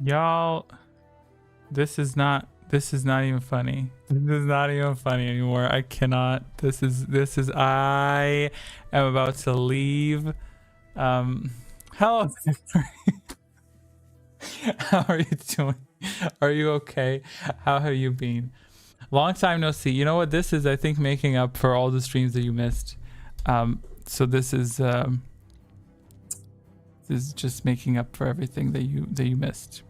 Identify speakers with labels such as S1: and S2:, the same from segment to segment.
S1: Y'all, this is not even funny. This is not even funny anymore. I cannot. This is I am about to leave. Hello. How are you doing? Are you okay? How have you been? Long time no see. You know what this is? I think making up for all the streams that you missed. So this is just making up for everything that you missed.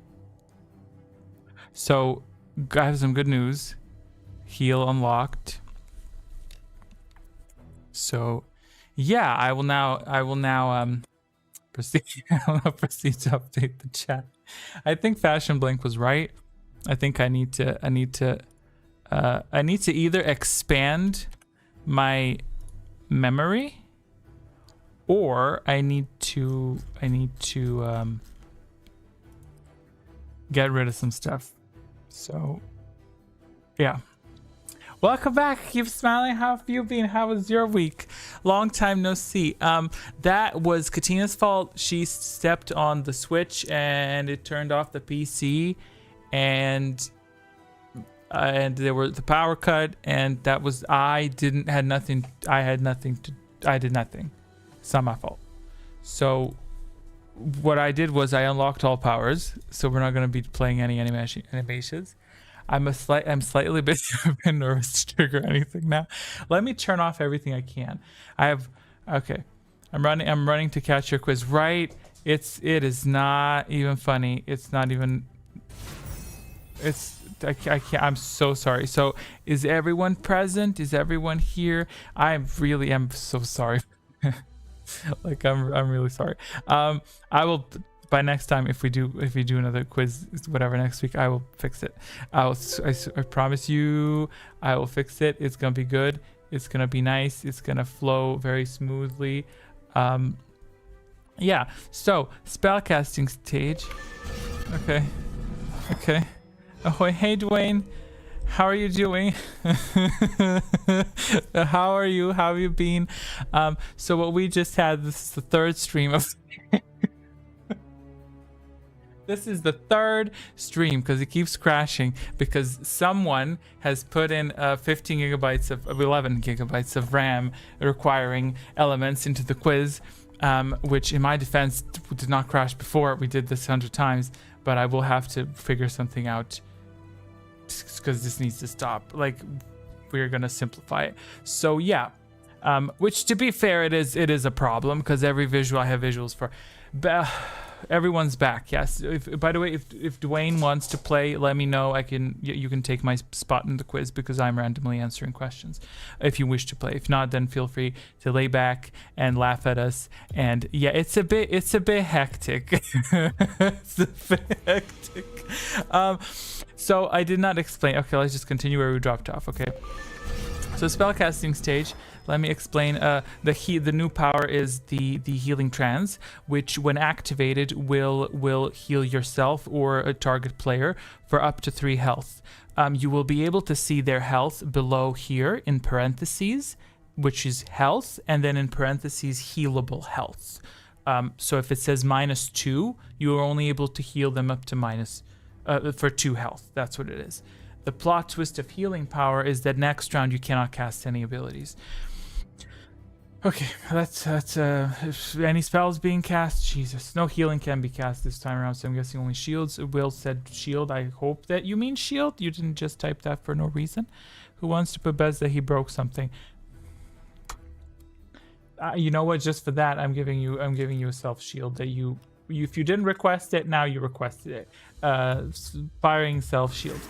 S1: So I have some good news. Heal unlocked. So yeah, I will now proceed. I will proceed to update the chat. I think Fashion Blink was right. I think I need to either expand my memory, or I need to get rid of some stuff. So yeah, welcome back. Keep smiling. How have you been? How was your week? Long time no see. That was Katina's fault. She stepped on the switch and it turned off the PC, and there was the power cut, and that was I did nothing. I did nothing. It's not my fault. So what I did was I unlocked all powers, so we're not going to be playing any animations. I'm slightly bit nervous to trigger anything now. Let me turn off everything I can. Okay. I'm running to catch your quiz. Right? It is not even funny. It's not even. I can't. I'm so sorry. So is everyone present? Is everyone here? I really am so sorry. Like I'm really sorry. I will, by next time, if we do another quiz, whatever, next week, I will fix it. I promise you I will fix it. It's gonna be good. It's gonna be nice. It's gonna flow very smoothly. Yeah, so spellcasting stage. Okay. Oh, hey Dwayne, how are you doing? How are you? How have you been? So what we just had, this is the third stream of this is the third stream because it keeps crashing because someone has put in 15 gigabytes of 11 gigabytes of RAM requiring elements into the quiz, which in my defense did not crash before. We did this 100 times, but I will have to figure something out because this needs to stop. Like, we're gonna simplify it. So yeah, which, to be fair, it is a problem because every visual I have visuals for. Everyone's back. Yes. By the way, if Dwayne wants to play, let me know. You can take my spot in the quiz because I'm randomly answering questions if you wish to play. If not, then feel free to lay back and laugh at us. And yeah, it's a bit hectic. It's a bit hectic. So I did not explain. Okay, let's just continue where we dropped off. Okay. So spellcasting stage. Let me explain. The new power is the healing trance, which when activated will heal yourself or a target player for up to 3 health. You will be able to see their health below here in parentheses, which is health, and then in parentheses healable health. So if it says -2, you are only able to heal them up to for 2 health. That's what it is. The plot twist of healing power is that next round you cannot cast any abilities. Okay, that's if any spells being cast, Jesus, no healing can be cast this time around, so I'm guessing only shields. Will said shield. I hope that you mean shield. You didn't just type that for no reason. Who wants to put Bez that he broke something? You know what? Just for that, I'm giving you a self shield that you if you didn't request it, now you requested it. Firing self shield.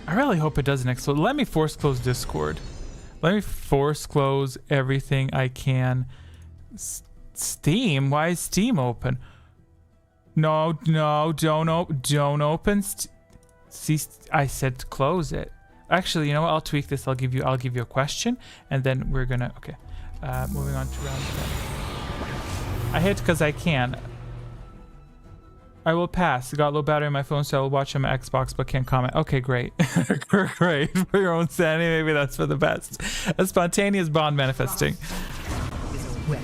S1: I really hope it doesn't explode. Let me force close Discord. Let me force close everything I can. Steam? Why is Steam open? No, don't open. See, I said close it. Actually, you know what? I'll tweak this. I'll give you a question, and then we're gonna. Okay, moving on to round 10. I hit because I can. I will pass. Got low battery on my phone, so I will watch on my Xbox, but can't comment. Okay, great. Great. For your own sanity, maybe that's for the best. A spontaneous bond manifesting.
S2: Is a wet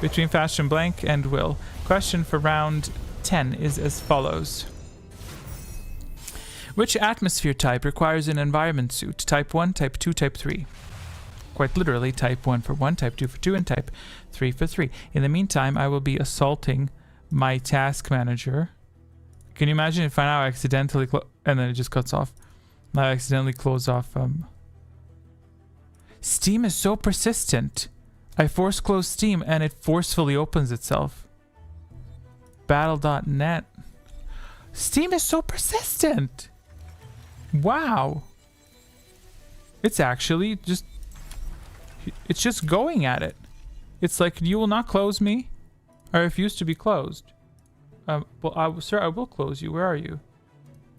S1: between Fashion Blank and Will. Question for round 10 is as follows. Which atmosphere type requires an environment suit? Type 1, Type 2, Type 3. Quite literally, Type 1 for 1, Type 2 for 2, and Type 3 for 3. In the meantime, I will be assaulting my task manager. Can you imagine if I now accidentally and then it just cuts off. Now I accidentally close off. Steam is so persistent. I force close Steam and it forcefully opens itself. Battle.net. Steam is so persistent. Wow. It's actually just... It's just going at it. It's like, you will not close me. I refuse to be closed. Well, sir, I will close you. Where are you?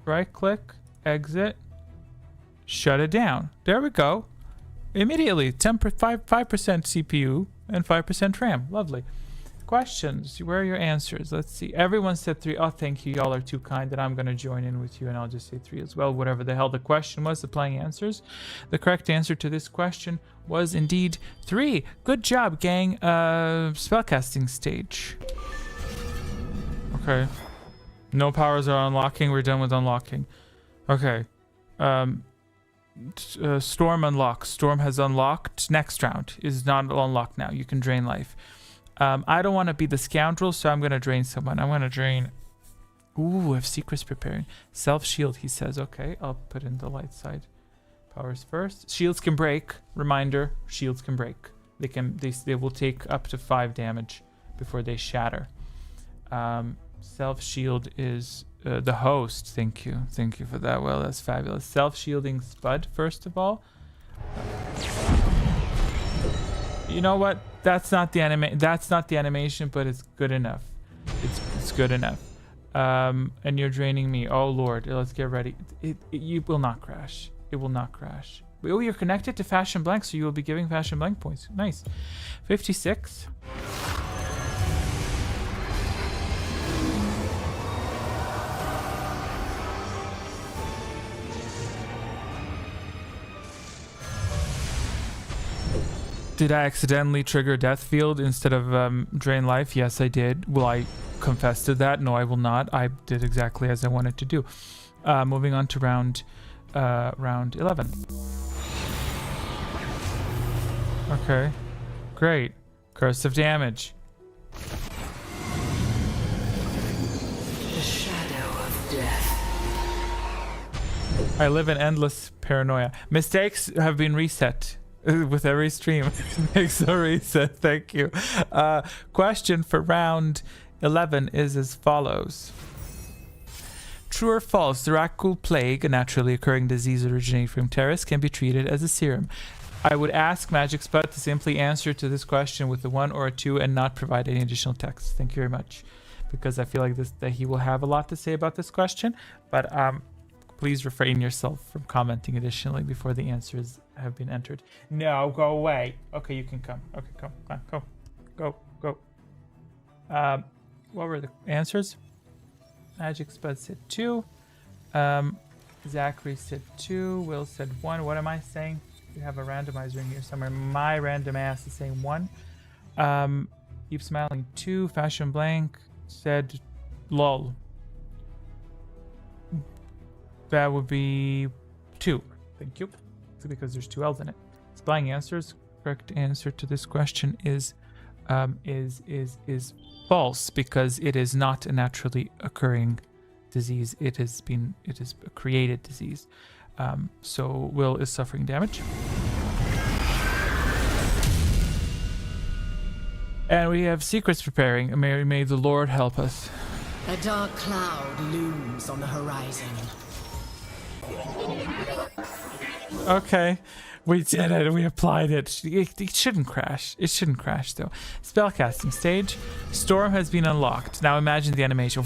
S1: Right click, exit, shut it down. There we go. Immediately, 5% CPU and 5% RAM. Lovely. Questions. Where are your answers? Let's see. Everyone said 3. Oh, thank you. Y'all are too kind that I'm going to join in with you and I'll just say 3 as well. Whatever the hell the question was, applying answers. The correct answer to this question was indeed 3. Good job, gang. Spellcasting stage. Okay. No powers are unlocking. We're done with unlocking. Okay. Storm unlocks. Storm has unlocked. Next round is not unlocked now. You can drain life. I don't want to be the scoundrel, so I'm going to drain someone. I'm going to drain... Ooh, I have secrets preparing. Self-shield, he says. Okay, I'll put in the light side. Powers first. Shields can break. Reminder, shields can break. They will take up to 5 damage before they shatter. Self-shield is the host. Thank you. Thank you for that. Well, that's fabulous. Self-shielding Spud, first of all. You know what? That's not the animation, but it's good enough. It's good enough. And you're draining me. Oh Lord, let's get ready. You will not crash. It will not crash. Oh, you're connected to Fashion Blank, so you will be giving Fashion Blank points. Nice. 56. Did I accidentally trigger Death Field instead of Drain Life? Yes, I did. Will I confess to that? No, I will not. I did exactly as I wanted to do. Moving on to round 11. Okay, great. Curse of Damage.
S2: The shadow of death.
S1: I live in endless paranoia. Mistakes have been reset. With every stream. Makes a reset. Thank you. Question for round 11 is as follows. True or false, the Rakul Plague, a naturally occurring disease originating from Terrace, can be treated as a serum. I would ask Magic Spud to simply answer to this question with a 1 or a 2 and not provide any additional text. Thank you very much. Because I feel like that he will have a lot to say about this question. But please refrain yourself from commenting additionally before the answers have been entered. No, go away. Okay, you can come. Okay, come. Go. What were the answers? Magic Spud said 2. Zachary said 2. Will said 1. What am I saying? We have a randomizer in here somewhere. My random ass is saying 1. Keep Smiling 2. Fashion Blank said lol. That would be 2. Thank you. Because there's 2 L's in it. Spying answers. Correct answer to this question is false, because it is not a naturally occurring disease. It is a created disease. So Will is suffering damage. And we have secrets preparing. May the Lord help us.
S2: A dark cloud looms on the horizon.
S1: Okay, we did it. We applied it. It shouldn't crash. It shouldn't crash, though. Spellcasting stage. Storm has been unlocked. Now imagine the animation.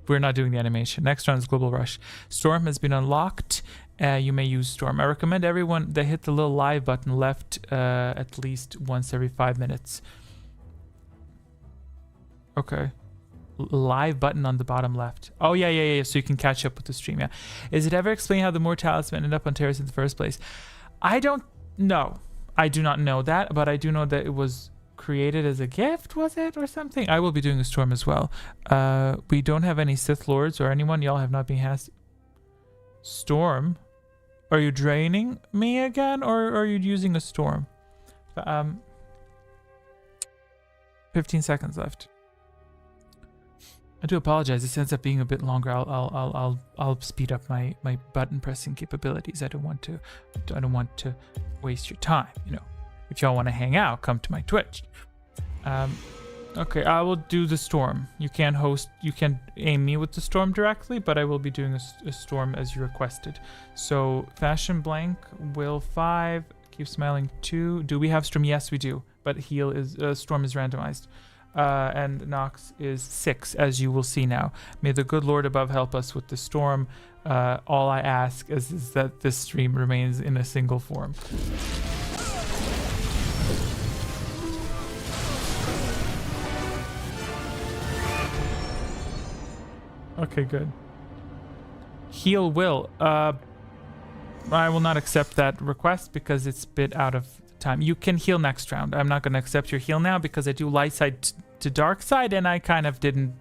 S1: We're not doing the animation. Next round is Global Rush. Storm has been unlocked. You may use Storm. I recommend everyone that hit the little live button left at least once every 5 minutes. Okay. Live button on the bottom left. Oh yeah, so you can catch up with the stream. Yeah. Is it ever explained how the Moor Talisman ended up on Terrace in the first place? I don't know. I do not know that, but I do know that it was created as a gift, was it, or something? I will be doing a storm as well. We don't have any Sith Lords or anyone. Y'all have not been hasty. Storm? Are you draining me again, or are you using a storm? 15 seconds left. I do apologize. This ends up being a bit longer. I'll speed up my button pressing capabilities. I don't want to waste your time. You know, if y'all want to hang out, come to my Twitch. Okay, I will do the storm. You can aim me with the storm directly, but I will be doing a storm as you requested. So fashion blank, will 5, keep smiling 2. Do we have storm? Yes, we do. But heal is storm is randomized. And Nox is 6, as you will see now. May the good Lord above help us with the storm. All I ask is that this stream remains in a single form. Okay, good. Heal will. I will not accept that request because it's a bit out of time. You can heal next round. I'm not going to accept your heal now because I do light side to dark side, and I kind of didn't.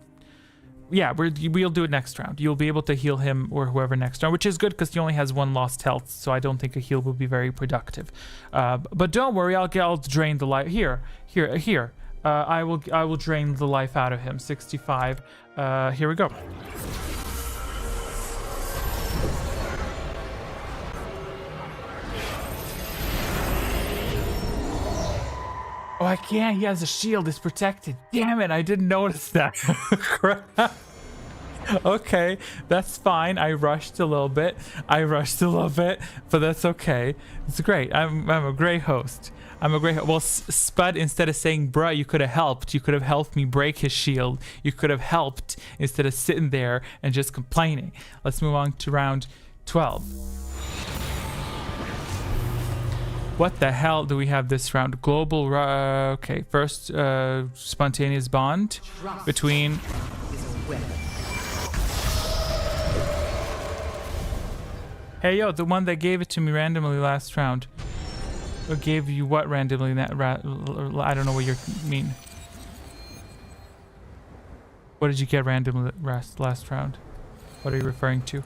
S1: Yeah, we'll do it next round. You'll be able to heal him or whoever next round, which is good because he only has 1 lost health, so I don't think a heal will be very productive. But don't worry, I'll drain the life. Here. I will drain the life out of him. 65. Here we go. Oh, I can't. He has a shield. It's protected. Damn it. I didn't notice that. Crap. Okay, that's fine. I rushed a little bit, but that's okay. It's great. I'm a great host. Well, Spud, instead of saying, bruh, you could have helped. You could have helped me break his shield. You could have helped instead of sitting there and just complaining. Let's move on to round 12. What the hell do we have this round? Global, okay, first spontaneous bond between... Hey, yo, the one that gave it to me randomly last round. Or gave you what randomly? I don't know what you mean. What did you get randomly last round? What are you referring to?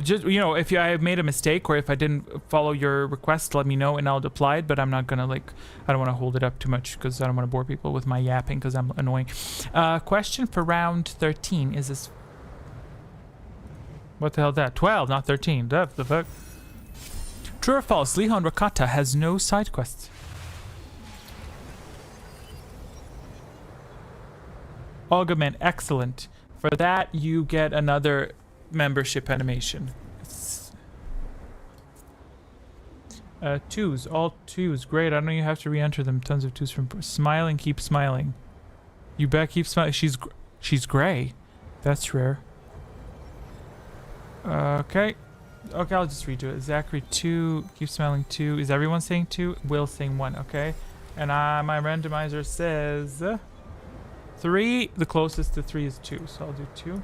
S1: Just, you know, if I made a mistake or if I didn't follow your request, let me know and I'll apply it, but I'm not gonna, like, I don't want to hold it up too much because I don't want to bore people with my yapping because I'm annoying. Question for round 13 is this... What the hell is that? 12, not 13. The fuck? True or false, Lehon Rakata has no side quests. Augment, excellent. For that, you get another membership animation. Twos, all twos. Great, I know you have to re-enter them. Tons of twos from smiling, keep smiling. You bet, keep smiling. She's gray. That's rare. Okay, I'll just redo it. Zachary 2, keep smiling 2. Is everyone saying 2? Will saying 1, okay. And my randomizer says 3. The closest to 3 is 2, so I'll do 2.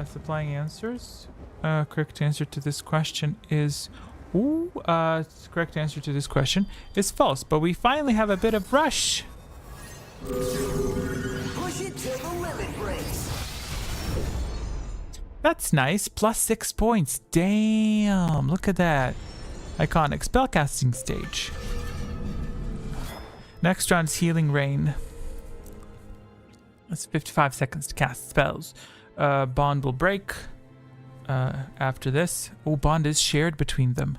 S1: Supplying answers. Correct answer to this question is... correct answer to this question is false, but we finally have a bit of rush.
S3: Push it till the limit breaks.
S1: That's nice. Plus 6 points. Damn. Look at that. Iconic spellcasting stage. Next round's Healing Rain. That's 55 seconds to cast spells. Bond will break after this. Oh, bond is shared between them.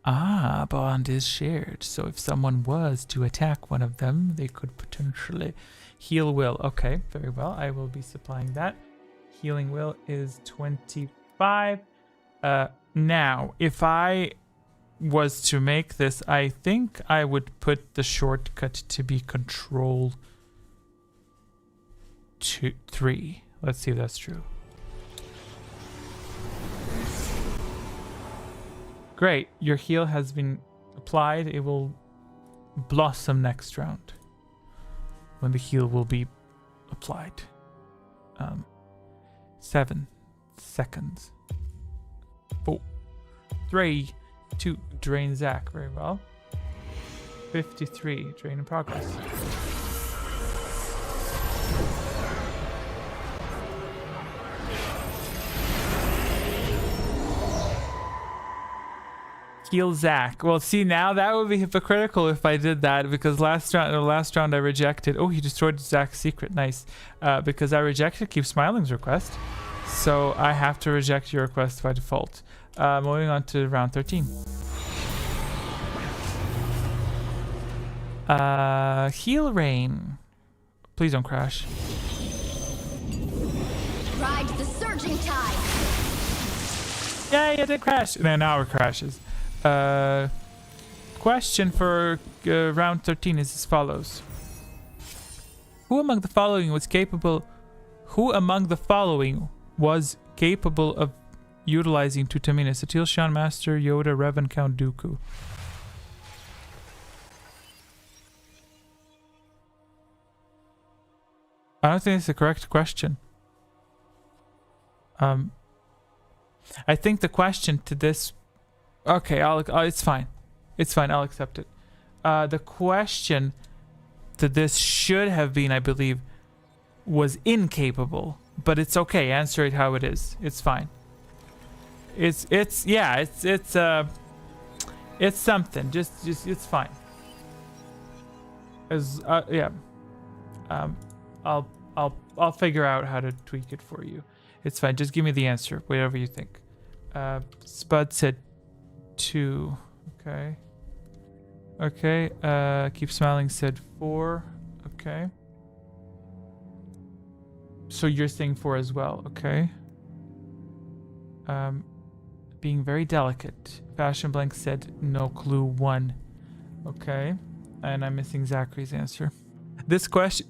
S1: Ah, bond is shared. So if someone was to attack one of them, they could potentially heal will. Okay, very well. I will be supplying that. Healing will is 25. Now, if I was to make this, I think I would put the shortcut to be Control 3. Let's see if that's true. Great, your heal has been applied. It will blossom next round when the heal will be applied. 7 seconds. 4, 3, 2, drain Zach. Very well. 53. Drain in progress. Heal Zach. Well, see, now that would be hypocritical if I did that, because last round I rejected. Oh, he destroyed Zach's secret. Nice. Because I rejected Keep Smiling's request, so I have to reject your request by default. Moving on to round 13. Heal Rain. Please don't crash.
S4: Ride the surging tide.
S1: Yay, it did crash. No, now it crashes. Question for round 13 is as follows. Who among the following was capable of utilizing Tutamina? Satil, Shan Master, Yoda, Revan, Count Dooku. I don't think it's the correct question. I think the question to this... Okay, it's fine. It's fine, I'll accept it. The question to this should have been, I believe, was incapable. But it's okay, answer it how it is. It's fine. It's something. Just it's fine. I'll figure out how to tweak it for you. It's fine. Just give me the answer, whatever you think. Spud said 2. Okay. Keep Smiling said 4. Okay. So you're saying 4 as well. Okay. Being very delicate. Fashion Blank said no clue 1. Okay. And I'm missing Zachary's answer. This question...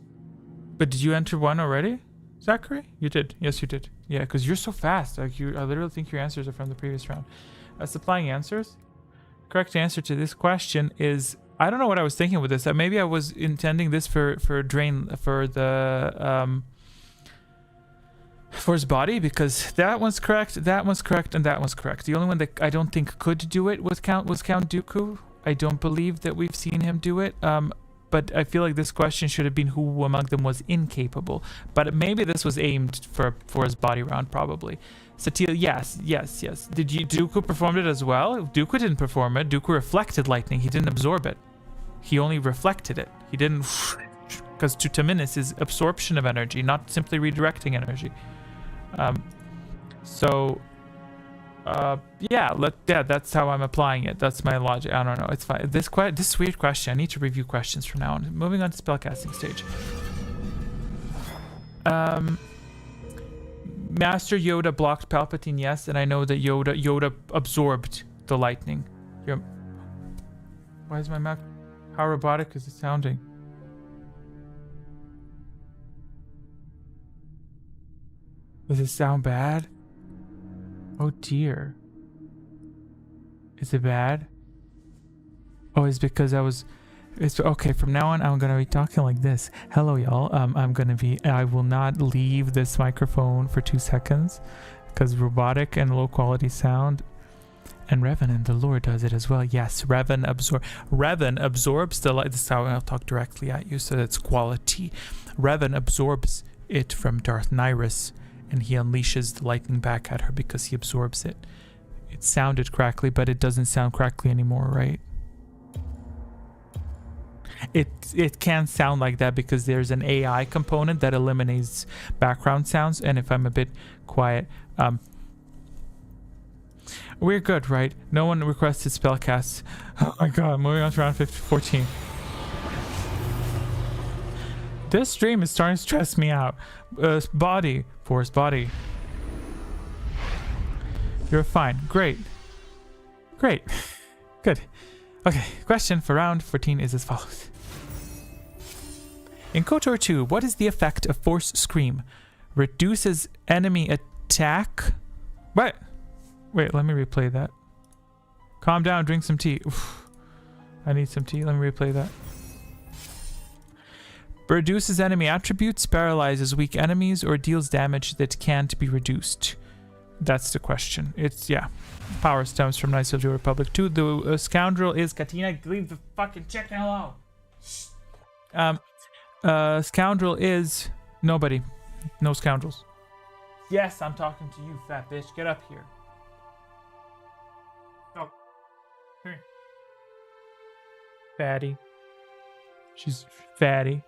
S1: But did you enter 1 already, Zachary? You did. Yes, you did. Yeah, because you're so fast. Like I literally think your answers are from the previous round. Supplying answers. Correct answer to this question is... I don't know what I was thinking with this. Maybe I was intending this for drain for the for his body, because that one's correct, that one's correct, and that one's correct. The only one that I don't think could do it was Count Dooku. I don't believe that we've seen him do it. But I feel like this question should have been who among them was incapable. But maybe this was aimed for his body round, probably. Satil, yes. Did Dooku performed it as well? Dooku didn't perform it. Dooku reflected lightning. He didn't absorb it. He only reflected it. He didn't... Because Tutaminis is absorption of energy, not simply redirecting energy. Yeah, that's how I'm applying it. That's my logic. I don't know. It's fine. This weird question. I need to review questions from now on. Moving on to spellcasting stage. Master Yoda blocked Palpatine, yes, and I know that Yoda absorbed the lightning. Why is my mouth... How robotic is it sounding? Does it sound bad? Oh dear. Is it bad? Oh, it's because it's okay. From now on, I'm gonna be talking like this. Hello, y'all. I will not leave this microphone for 2 seconds because robotic and low quality sound. And Revan and the Lord does it as well. Yes, Revan absorbs the light. This is how I'll talk directly at you, so that's quality. Revan absorbs it from Darth Nihilus, and he unleashes the lightning back at her because he absorbs it. It sounded crackly, but it doesn't sound crackly anymore, right? It can sound like that because there's an AI component that eliminates background sounds, and if I'm a bit quiet, we're good, right? No one requested spellcasts. Oh my god, moving on to round 14. This stream is starting to stress me out. Force body. You're fine. Great. Good. Okay, question for round 14 is as follows. In KOTOR 2, what is the effect of Force Scream? Reduces enemy attack... What? Wait, let me replay that. Calm down, drink some tea. Oof. I need some tea. Let me replay that. Reduces enemy attributes, paralyzes weak enemies, or deals damage that can't be reduced. That's the question. It's, yeah. Power stems from Knights of the Republic 2. The scoundrel is Katina. Leave the fucking chicken alone. Scoundrel is nobody. No scoundrels. Yes, I'm talking to you, fat bitch. Get up here. Oh. Here. Fatty. She's fatty.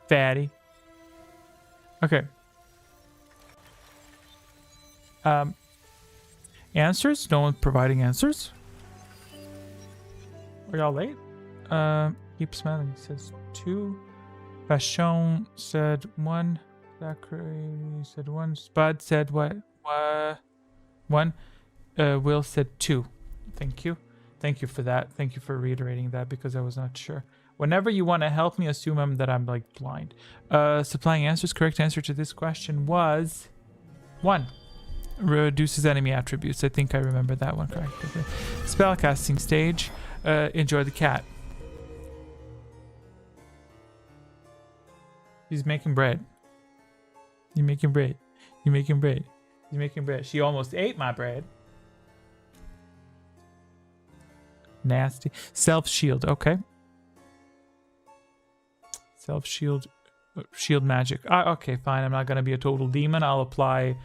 S1: Fatty. Okay. Answers? No one providing answers? Are y'all late? Keep smiling. He says 2. Vachon said 1. Zachary said 1. Spud said what? 1. Will said 2. Thank you. Thank you for that. Thank you for reiterating that because I was not sure. Whenever you want to help me, assume that I'm like blind. Supplying answers. Correct answer to this question was 1. Reduces enemy attributes. I think I remember that one correctly. Spellcasting stage. Enjoy the cat. He's making bread. You're making bread. You're making bread. You're making bread. She almost ate my bread. Nasty. Self-shield. Okay. Self-shield. Shield magic. Okay, fine. I'm not going to be a total demon. I'll apply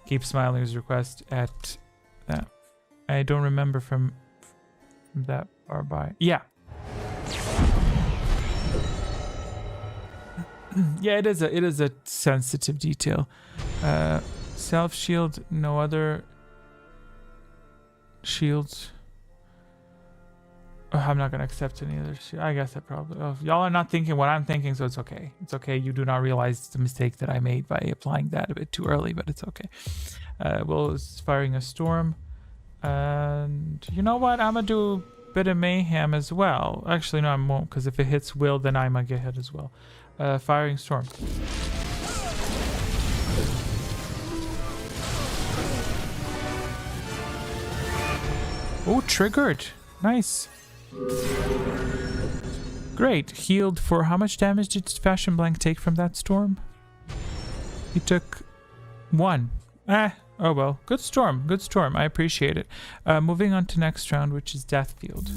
S1: Keep Smiling's request at that. I don't remember from that far by. Yeah. Yeah, it is a sensitive detail. Self shield, no other shields. Oh, I'm not gonna accept any other shield. I guess I probably. Oh, y'all are not thinking what I'm thinking, so it's okay. It's okay. You do not realize the mistake that I made by applying that a bit too early, but it's okay. Will is firing a storm, and you know what? I'm gonna do a bit of mayhem as well. Actually, no, I won't, because if it hits Will, then I might get hit as well. Firing storm. Oh, triggered. Nice. Great. Healed for how much damage did Fashion Blank take from that storm? He took 1. Oh well. Good storm. Good storm. I appreciate it. Moving on to next round, which is Death Field.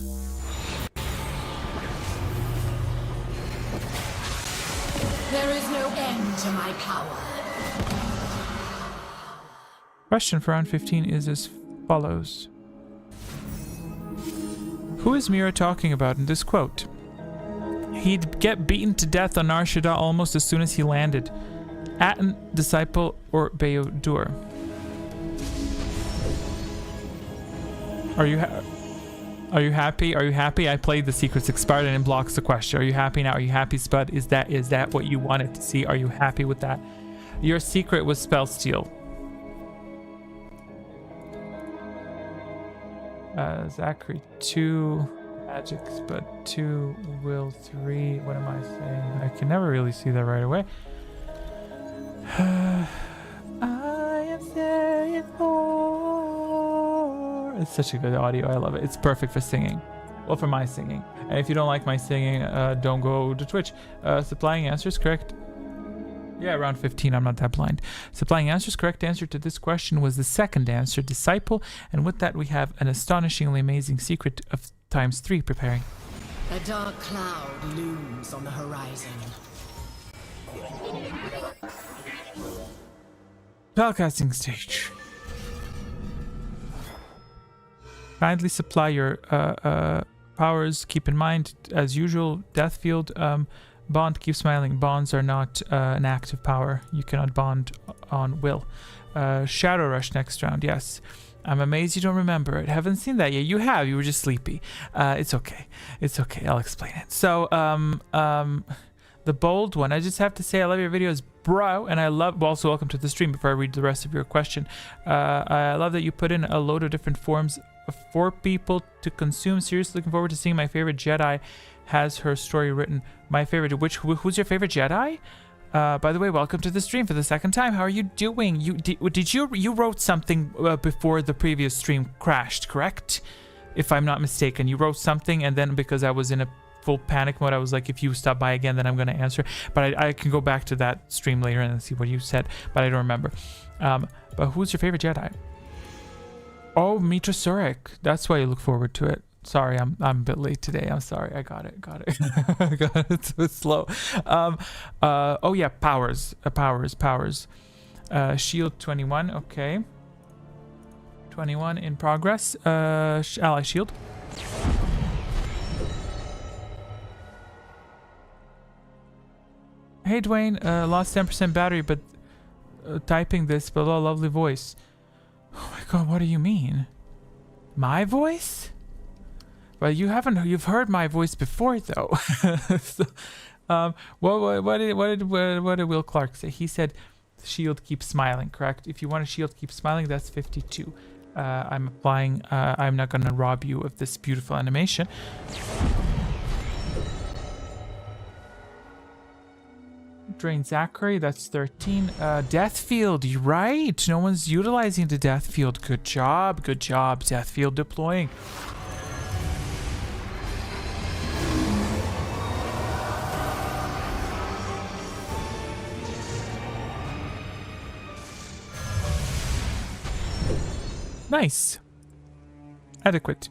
S2: There is no end to my power.
S1: Question for round 15 is as follows. Who is Mira talking about in this quote? He'd get beaten to death on Nar Shaddaa almost as soon as he landed. Aten, Disciple, or Beodur? Are you happy? Are you happy? I played the Secrets Expired and it blocks the question. Are you happy now? Are you happy, Spud? Is that what you wanted to see? Are you happy with that? Your secret was Spell Steal. Zachary 2, Magic Spud 2, Will 3. What am I saying? I can never really see that right away. I am saying more. It's such a good audio. I love it. It's perfect for singing. Well, for my singing. And if you don't like my singing, don't go to Twitch. Supplying answers, correct? Yeah, around 15. I'm not that blind. Supplying answers. Correct answer to this question was the second answer, Disciple. And with that, we have an astonishingly amazing secret of ×3 preparing.
S2: A dark cloud looms on the horizon.
S1: Spellcasting stage. Kindly supply your powers. Keep in mind, as usual, Death Field. Bond, keep smiling. Bonds are not an active power. You cannot bond on will. Shadow Rush next round. Yes. I'm amazed you don't remember it. Haven't seen that yet. You have. You were just sleepy. It's okay. It's okay. I'll explain it. So, the bold one. I just have to say I love your videos, bro. And I love... Well, also, welcome to the stream before I read the rest of your question. I love that you put in a load of different forms for people to consume. Seriously looking forward to seeing my favorite Jedi has her story written. My favorite, who's your favorite Jedi? By the way, welcome to the stream for the second time. How are you doing? You wrote something before the previous stream crashed, correct? If I'm not mistaken, you wrote something, and then because I was in a full panic mode, I was like, if you stop by again, then I'm gonna answer. But I can go back to that stream later and see what you said, but I don't remember. But who's your favorite Jedi? Oh, Mitra Surik. That's why you look forward to it. Sorry, I'm a bit late today. I'm sorry. I got it. I got it. It's so slow. Oh yeah, powers. Shield 21. Okay. 21 in progress. Ally shield. Hey Dwayne, lost 10% battery, but typing this below, lovely voice. Oh my god, what do you mean? My voice? Well, you've heard my voice before though. So, what did Will Clark say? He said shield keeps smiling, correct? If you want a shield keep smiling, that's 52. I'm applying, I'm not gonna rob you of this beautiful animation. Drain Zachary, that's 13. Death Field, you're right. No one's utilizing the Death Field. Good job. Death Field deploying. Nice. Adequate.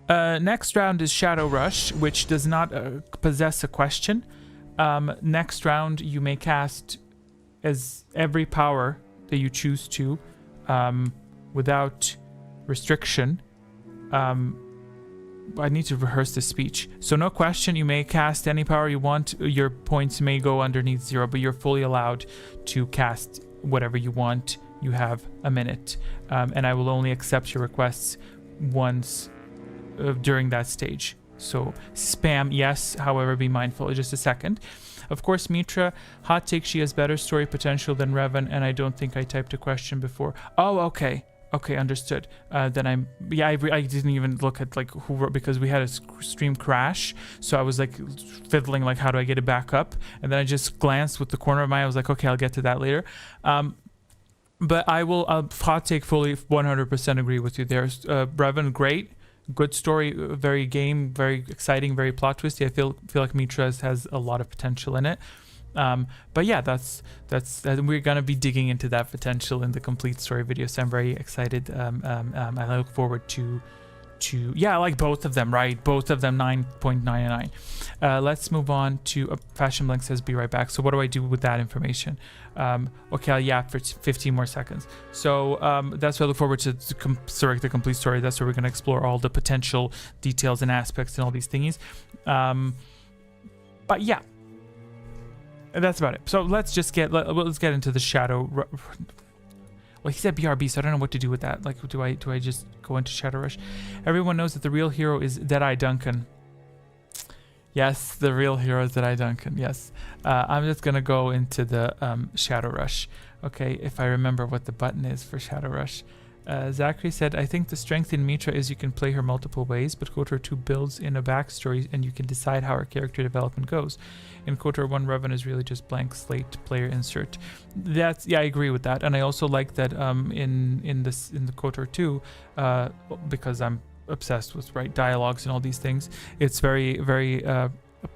S1: Next round is Shadow Rush, which does not possess a question. Next round, you may cast as every power that you choose to, without restriction. I need to rehearse this speech. So no question, you may cast any power you want. Your points may go underneath 0, but you're fully allowed to cast whatever you want. You have a minute, and I will only accept your requests once during that stage. So spam yes, however, be mindful. Just a second. Of course, Mitra, hot take, she has better story potential than Revan, and I don't think I typed a question before. Oh, okay. Okay, understood. Then I didn't even look at like who wrote, because we had a stream crash. So I was like fiddling like how do I get it back up? And then I just glanced with the corner of my eye. I was like, okay, I'll get to that later. But I will hot take fully 100% agree with you there. Revan, great. Good story, very game, very exciting, very plot twisty. I feel like Mitra has a lot of potential in it. But yeah, that's we're gonna be digging into that potential in the complete story video. So I'm very excited. I look forward to yeah, I like both of them, right? Both of them 9.99. Let's move on to Fashion Blink says be right back. So what do I do with that information? Okay, I'll yap for 15 more seconds. So that's what I look forward to the complete story. That's where we're going to explore all the potential details and aspects and all these thingies. But yeah, that's about it. So let's just let's get into the Shadow. Well, he said BRB, so I don't know what to do with that. Like, do I just go into Shadow Rush? Everyone knows that the real hero is Deadeye Duncan. Yes, the real hero is Deadeye Duncan. Yes. I'm just going to go into the Shadow Rush. Okay, if I remember what the button is for Shadow Rush. Zachary said, I think the strength in Mitra is you can play her multiple ways, but KOTOR 2 builds in a backstory and you can decide how her character development goes. In KOTOR 1, Revan is really just blank slate player insert. That's, yeah, I agree with that. And I also like that in the KOTOR 2, because I'm obsessed with dialogues and all these things, it's very, very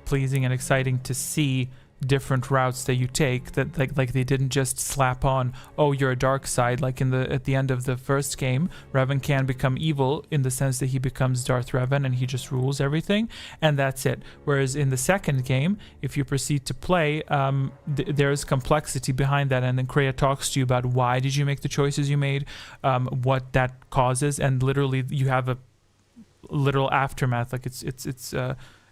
S1: pleasing and exciting to see different routes that you take, that like they didn't just slap on, oh, you're a dark side. Like at the end of the first game, Revan can become evil in the sense that he becomes Darth Revan and he just rules everything, and that's it. Whereas in the second game, if you proceed to play, there's complexity behind that, and then Kreia talks to you about why did you make the choices you made, what that causes, and literally you have a literal aftermath. Like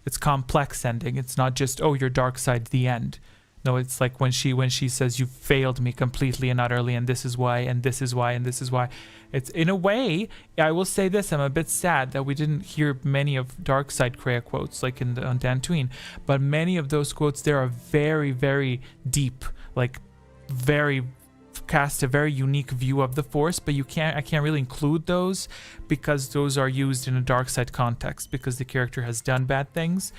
S1: it's complex ending. It's not just, oh, your dark side, the end. No, it's like when she says you failed me completely and utterly, and this is why, and this is why, and this is why. It's, in a way, I will say this, I'm a bit sad that we didn't hear many of dark side Kreia quotes like on Dantooine, but many of those quotes there are very, very deep, like very cast a very unique view of the Force, but I can't really include those because those are used in a dark side context because the character has done bad things.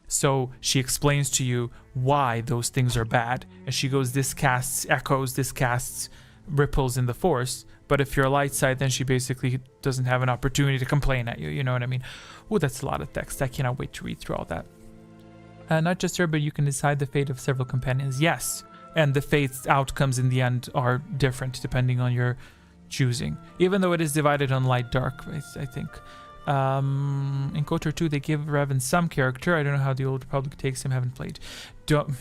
S1: So she explains to you why those things are bad, and she goes, this casts echoes, this casts ripples in the Force. But if you're a light side, then she basically doesn't have an opportunity to complain at you. You know what I mean? Oh, that's a lot of text. I cannot wait to read through all that. Not just her, but you can decide the fate of several companions. Yes. And the fate's outcomes in the end are different depending on your choosing, even though it is divided on light dark, I think. In KOTOR 2 they give Revan some character. I don't know how the Old Republic takes him. Haven't played. Don't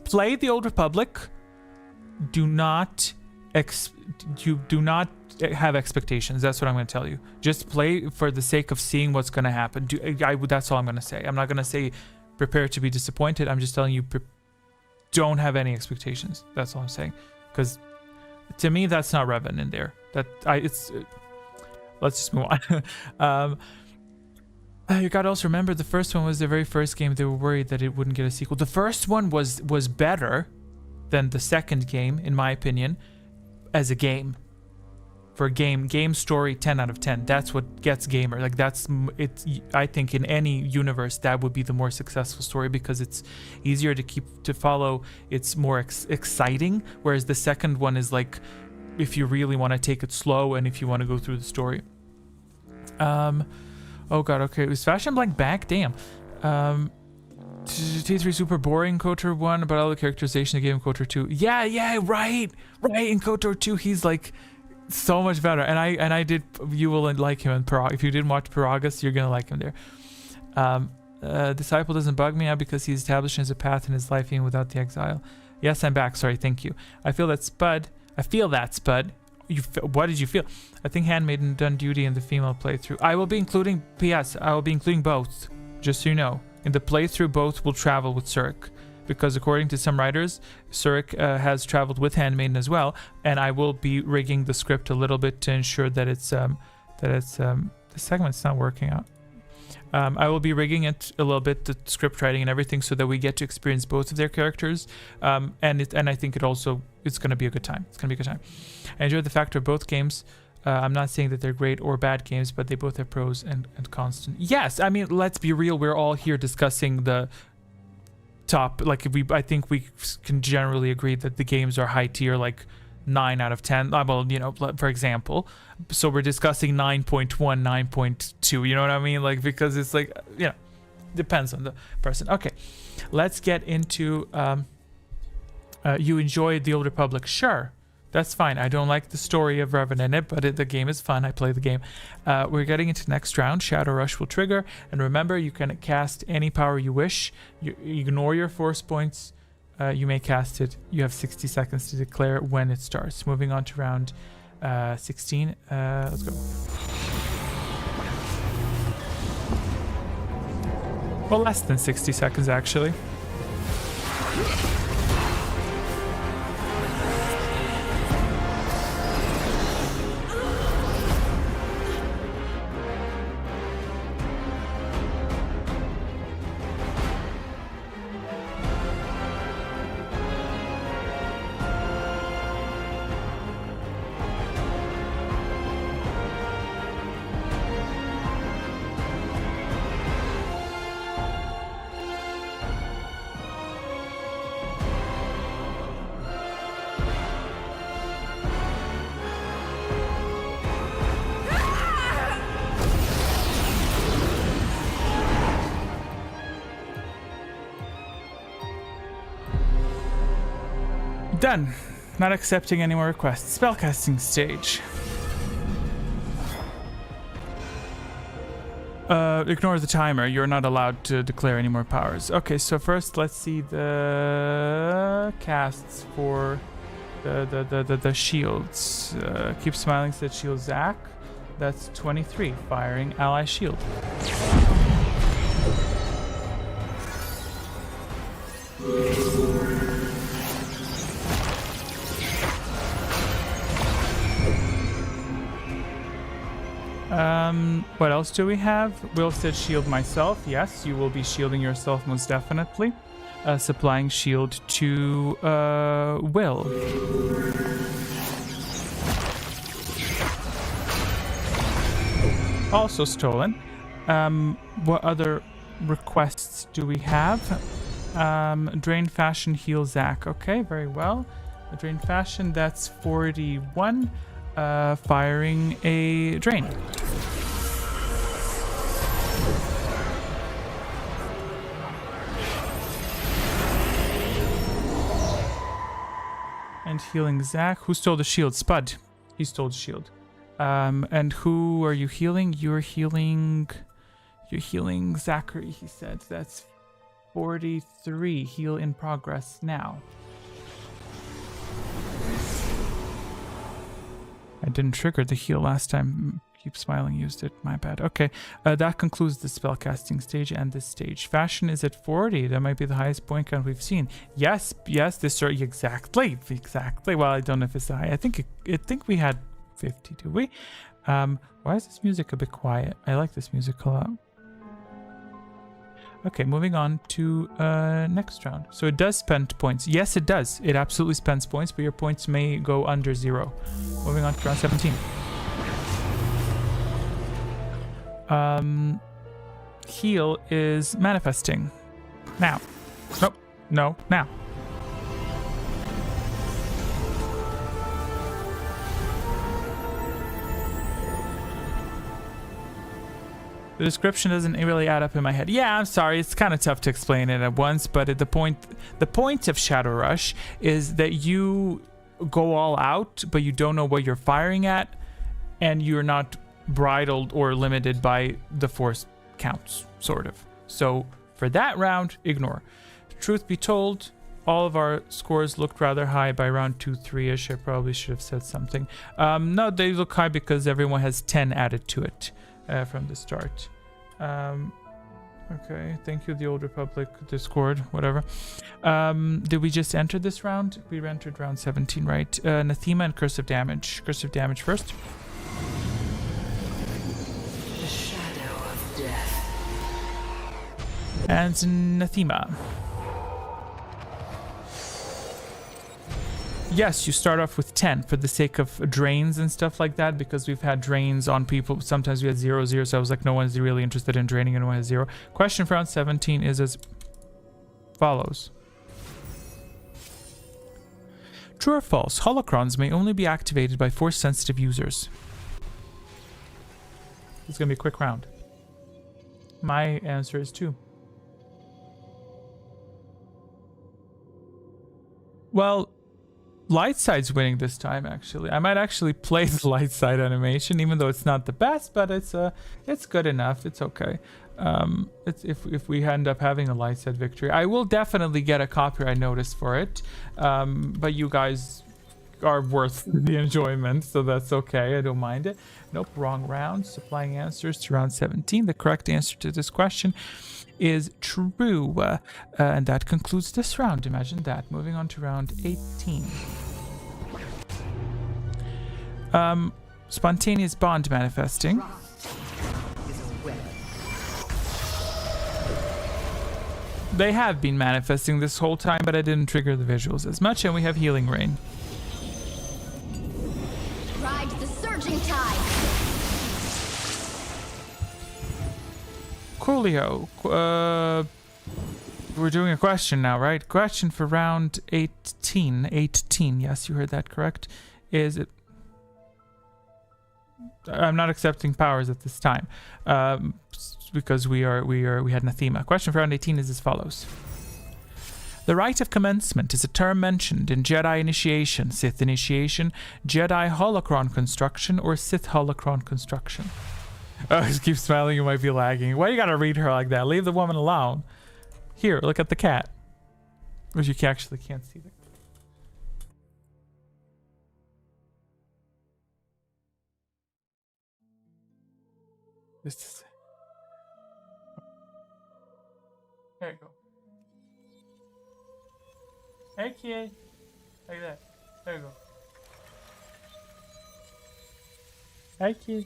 S1: play the Old Republic. Do not have expectations. That's what I'm going to tell you. Just play for the sake of seeing what's going to happen. That's all I'm going to say. I'm not going to say prepare to be disappointed. I'm just telling you don't have any expectations. That's all I'm saying. Because to me, that's not Revan in there. Let's just move on. You gotta also remember the first one was the very first game. They were worried that it wouldn't get a sequel. The first one was better than the second game, in my opinion, as a game. For a game story, 10 out of 10. That's what gets gamer. Like I think in any universe that would be the more successful story because it's easier to follow. It's more exciting. Whereas the second one is like, if you really want to take it slow and if you want to go through the story. Oh god, okay. It was Fashion Blank back? Damn. T3 super boring KOTOR 1, but all the characterization they gave him KOTOR 2. Yeah, right. In KOTOR 2 he's like so much better. You will like him in Peragus. If you didn't watch Peragus, you're gonna like him there. Disciple doesn't bug me now because he's establishing as a path in his life even without the exile. Yes, I'm back. Sorry, thank you. I feel that Spud. What did you feel? I think Handmaiden done duty in the female playthrough. I will be including both, just so you know. In the playthrough, both will travel with Surik, because according to some writers, Surik has traveled with Handmaiden as well, and I will be rigging the script a little bit to ensure that the segment's not working out. I will be rigging it a little bit, the script writing and everything, so that we get to experience both of their characters. And I think it's going to be a good time. It's going to be a good time. I enjoyed the factor of both games. I'm not saying that they're great or bad games, but they both have pros and cons. Yes, I mean, let's be real. We're all here discussing the top. I think we can generally agree that the games are high tier, like 9 out of 10. Well, for example, so we're discussing 9.1, 9.2. You know what I mean? Like, because it's like, depends on the person. Okay, let's get into. You enjoyed the Old Republic, sure. That's fine. I don't like the story of Revan in it, but the game is fun. I play the game. We're getting into next round. Shadow Rush will trigger. And remember, you can cast any power you wish. You ignore your force points. You may cast it. You have 60 seconds to declare when it starts. Moving on to round 16. Let's go. Well, less than 60 seconds, actually. Done. Not accepting any more requests. Spellcasting stage. Ignore the timer. You're not allowed to declare any more powers. Okay, so first let's see the casts for the shields. Keep smiling, said shield Zach. That's 23. Firing ally shield. What else do we have? Will said shield myself. Yes, you will be shielding yourself most definitely. Supplying shield to Will. Also stolen. What other requests do we have? Drain Fashion, heal Zach. Okay, very well. Drain Fashion, that's 41. Firing a drain. And healing Zach. Who stole the shield? Spud. He stole the shield. And who are you healing? You're healing Zachary, he said. That's 43. Heal in progress now. I didn't trigger the heal last time. Keep smiling, used it. My bad. Okay, that concludes the spellcasting stage and this stage. Fashion is at 40. That might be the highest point count we've seen. Yes, this are exactly. Well, I don't know if it's the high. I think we had 50. Do we? Why is this music a bit quiet? I like this music a lot. Okay, moving on to next round. So it does spend points. Yes, it does. It absolutely spends points, but your points may go under 0. Moving on to round 17. Heal is manifesting. Now. Nope. No, now. The description doesn't really add up in my head. Yeah, I'm sorry. It's kind of tough to explain it at once, but the point of Shadow Rush is that you go all out, but you don't know what you're firing at, and you're not bridled or limited by the force counts, sort of. So for that round, ignore. Truth be told, all of our scores looked rather high by round 2-3ish. I probably should have said something. No, they look high because everyone has 10 added to it. From the start. Okay, thank you, the Old Republic Discord, whatever. Did we just enter this round? We entered round 17, right? Anathema and Curse of Damage. Curse of Damage first.
S3: The shadow of death.
S1: And Anathema. Yes, you start off with 10 for the sake of drains and stuff like that, because we've had drains on people. Sometimes we had 0-0, so I was like, no one's really interested in draining, and no one has 0. Question for round 17 is as follows. True or false, holocrons may only be activated by force-sensitive users. It's going to be a quick round. My answer is 2. Well, light side's winning this time, actually. I might actually play the light side animation, even though it's not the best, but it's good enough. It's okay. If we end up having a light side victory, I will definitely get a copyright notice for it. But you guys are worth the enjoyment, so that's okay. I don't mind it. Nope, wrong round. Supplying answers to round 17. The correct answer to this question is true, and that concludes this round. Imagine that. Moving on to round 18. Spontaneous bond manifesting. They have been manifesting this whole time, but I didn't trigger the visuals as much, and we have healing rain.
S4: Ride the surging tide.
S1: Coolio. We're doing a question now, right? Question for round 18. 18. Yes, you heard that correct. Is it? I'm not accepting powers at this time, because we had anathema. Question for round 18 is as follows. The rite of commencement is a term mentioned in Jedi initiation, Sith initiation, Jedi holocron construction, or Sith holocron construction. Just keep smiling, you might be lagging. Why you gotta read her like that? Leave the woman alone. Here, look at the cat. Which you actually can't see the. This is. There you go. Hey, kid. Like that. There you go. Hi, kid.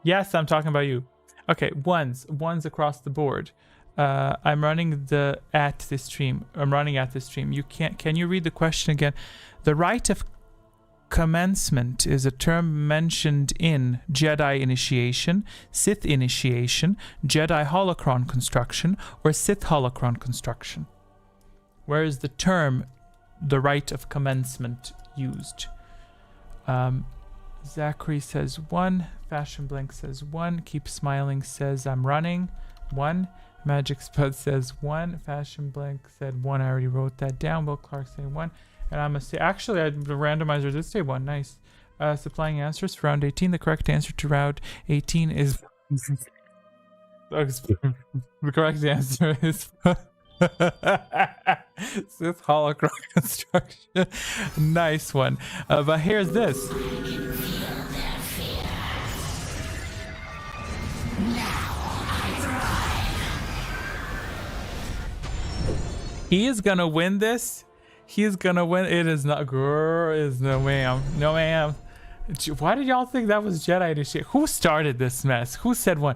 S1: Yes, I'm talking about you. Okay, ones across the board. I'm running at this stream. Can you read the question again? The rite of commencement is a term mentioned in Jedi initiation, Sith initiation, Jedi holocron construction, or Sith holocron construction. Where is the term the rite of commencement used? Zachary says 1. Fashion Blank says 1. Keep Smiling says I'm running 1. Magic Spud says 1. Fashion Blank said 1. I already wrote that down. Will Clark saying 1. And I'm going to say, actually, the randomizer did say 1. Nice. Supplying answers for round 18. The correct answer to round 18 is... the correct answer is... this holocron construction. Nice one. But here's this. He is gonna win this. He is gonna win. It is not. Girl, is no ma'am. No ma'am. Why did y'all think that was Jedi to shit? Who started this mess? Who said 1?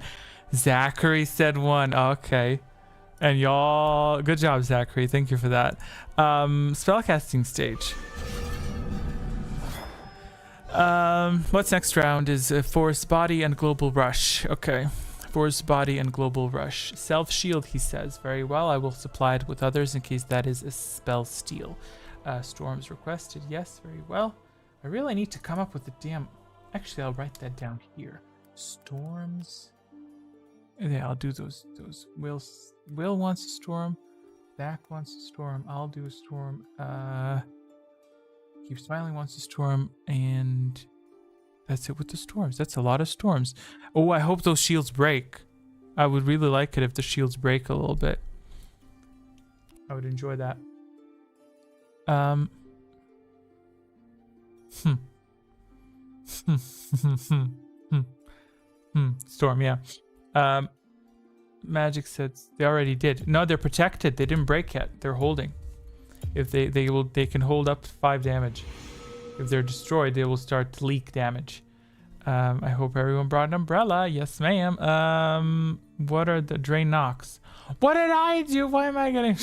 S1: Zachary said 1. Okay. And y'all, good job, Zachary. Thank you for that. Spellcasting stage. What's next round is Force Body and Global Rush. Okay. Force Body and Global Rush. Self Shield, he says. Very well. I will supply it with others in case that is a spell steal. Storms requested. Yes, very well. I really need to come up with a damn... Actually, I'll write that down here. Storms... Yeah, I'll do those. Will wants a storm. Zach wants a storm. I'll do a storm. Keep Smiling wants a storm. And that's it with the storms. That's a lot of storms. Oh, I hope those shields break. I would really like it if the shields break a little bit. I would enjoy that. Storm, yeah. Magic said they already did. No, they're protected. They didn't break yet. They're holding. If they can hold up to 5 damage. If they're destroyed, they will start to leak damage. I hope everyone brought an umbrella. Yes, ma'am. What are the Drain Knocks? What did I do? Why am I getting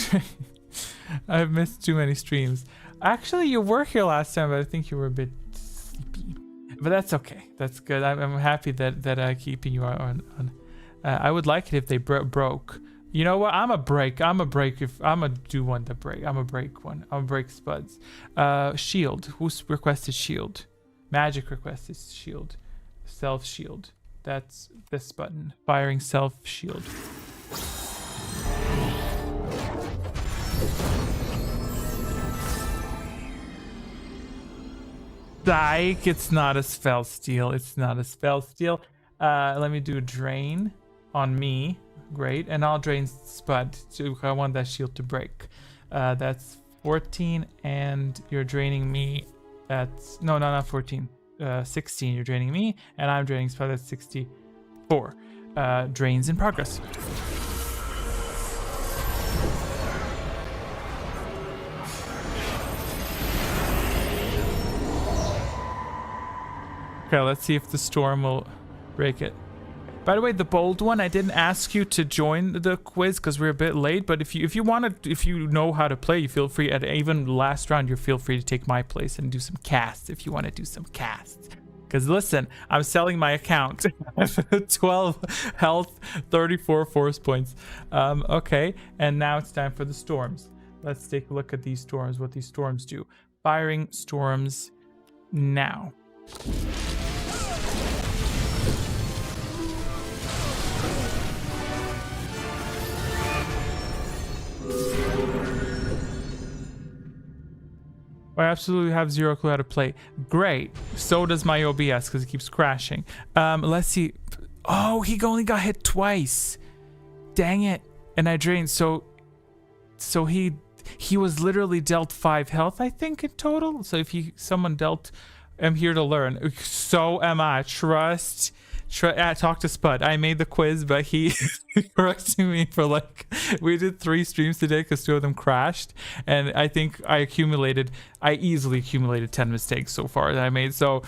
S1: I've missed too many streams. Actually, you were here last time, but I think you were a bit sleepy. But that's okay. That's good. I'm happy that I'm keeping you on. I would like it if they broke. You know what? I'm a break. If I'm gonna do one to break. I'm a break one. I'm a break Spuds. Shield. Who's requested shield? Magic requested shield. Self shield. That's this button. Firing self shield. Psych. It's not a spell steal. It's not a spell steal. Let me do a drain on me. Great. And I'll drain Spud. So I want that shield to break. That's 14. And you're draining me. That's... No, not 14. 16. You're draining me. And I'm draining Spud. That's 64. Drains in progress. Okay, let's see if the storm will break it. By the way, the bold one, I didn't ask you to join the quiz because we're a bit late. But if you want to, if you know how to play, you feel free. At even last round, you feel free to take my place and do some casts if you want to do some casts. Because listen, I'm selling my account. 12 health, 34 force points. Okay, and now it's time for the storms. Let's take a look at these storms. What these storms do. Firing storms now. I absolutely have zero clue how to play. Great. So does my OBS because it keeps crashing. Let's see. Oh, he only got hit twice. Dang it. And I drained. So he was literally dealt 5 health, I think, in total. So if someone dealt, I'm here to learn. So am I. Trust. Talk to Spud. I made the quiz, but he corrected me for we did 3 streams today because 2 of them crashed, and I think I easily accumulated 10 mistakes so far that I made. So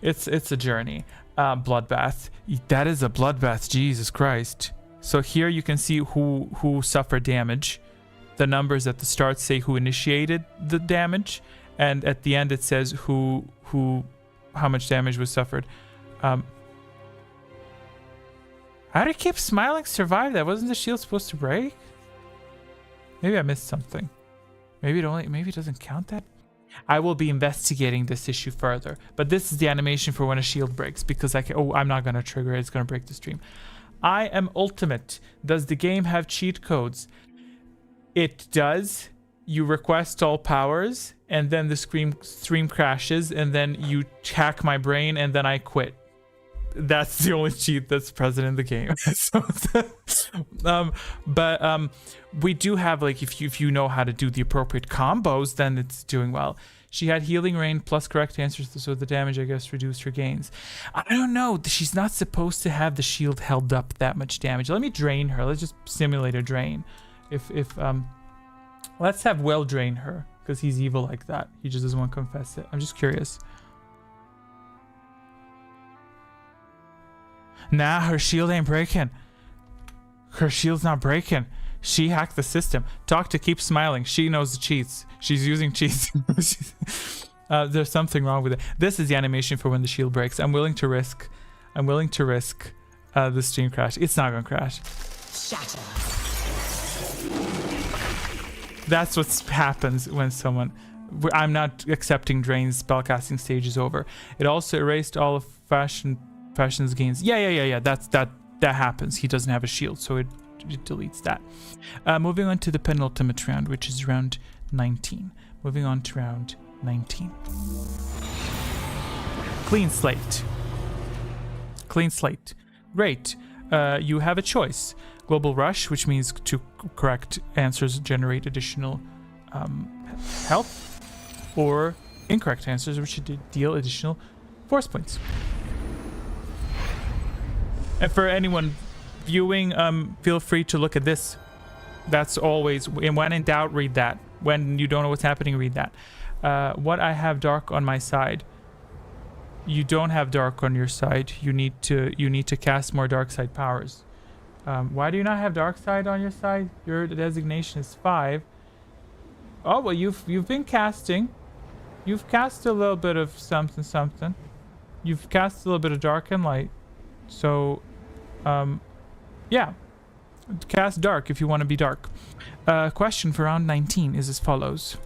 S1: it's a journey. Bloodbath. That is a bloodbath. Jesus Christ. So here you can see who suffered damage. The numbers at the start say who initiated the damage, and at the end it says how much damage was suffered. How did Keep Smiling survive that? Wasn't the shield supposed to break? Maybe I missed something. Maybe it doesn't count that. I will be investigating this issue further. But this is the animation for when a shield breaks because I'm not gonna trigger it. It's gonna break the stream. I am ultimate. Does the game have cheat codes? It does. You request all powers, and then the stream crashes, and then you hack my brain, and then I quit. That's the only cheat that's present in the game. But we do have, like, if you know how to do the appropriate combos, then it's doing well. She had healing rain plus correct answers, so the damage, I guess, reduced her gains. I don't know. She's not supposed to have the shield held up that much damage. Let me drain her. Let's just simulate a drain. Let's have Will drain her, because he's evil like that. He just doesn't want to confess it. I'm just curious. Nah, her shield ain't breaking. Her shield's not breaking. She hacked the system. Talk to Keep Smiling. She knows the cheats. She's using cheats. There's something wrong with it. This is the animation for when the shield breaks. I'm willing to risk the stream crash. It's not gonna crash.
S2: Shatter.
S1: That's what happens when someone... I'm not accepting Drain's spellcasting stage is over. It also erased all of Fashion's gains. Yeah. That happens. He doesn't have a shield, so it deletes that. Moving on to the penultimate round, which is round 19. Moving on to round 19. Clean slate. Clean slate. Great. You have a choice. Global Rush, which means to correct answers generate additional health, or incorrect answers, which should deal additional force points. And for anyone viewing, feel free to look at this. That's always, and when in doubt, read that. When you don't know what's happening, read that. What I have dark on my side. You don't have dark on your side. You need to cast more dark side powers. Why do you not have dark side on your side? Your designation is 5. Oh well, you've been casting. You've cast a little bit of something. You've cast a little bit of dark and light. So, yeah. Cast dark if you want to be dark. Question for round 19 is as follows.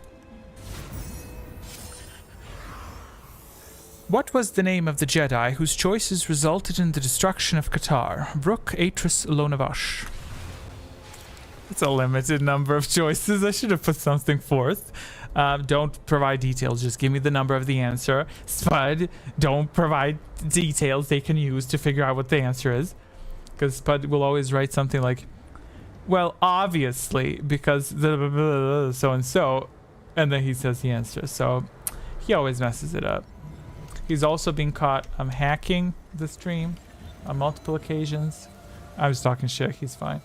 S1: What was the name of the Jedi whose choices resulted in the destruction of KOTOR? Brooke, Atris, Lonavash. It's a limited number of choices. I should have put something forth. Don't provide details. Just give me the number of the answer. Spud, don't provide details they can use to figure out what the answer is. Because Spud will always write something like, well, obviously, because the so-and-so. And then he says the answer. So he always messes it up. He's also been caught hacking the stream on multiple occasions. I was talking shit. He's fine.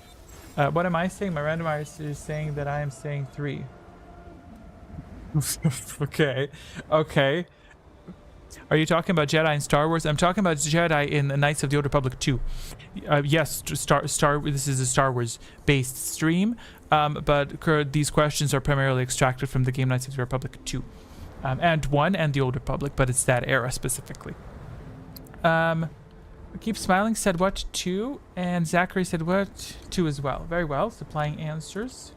S1: What am I saying? My randomizer is saying that I am saying 3. Okay. Are you talking about Jedi in Star Wars? I'm talking about Jedi in Knights of the Old Republic 2. Yes, this is a Star Wars based stream, but these questions are primarily extracted from the game Knights of the Republic 2. And 1 and the Old Republic, but it's that era specifically. Keep Smiling said what? 2, and Zachary said what? 2 as well. Very well. Supplying answers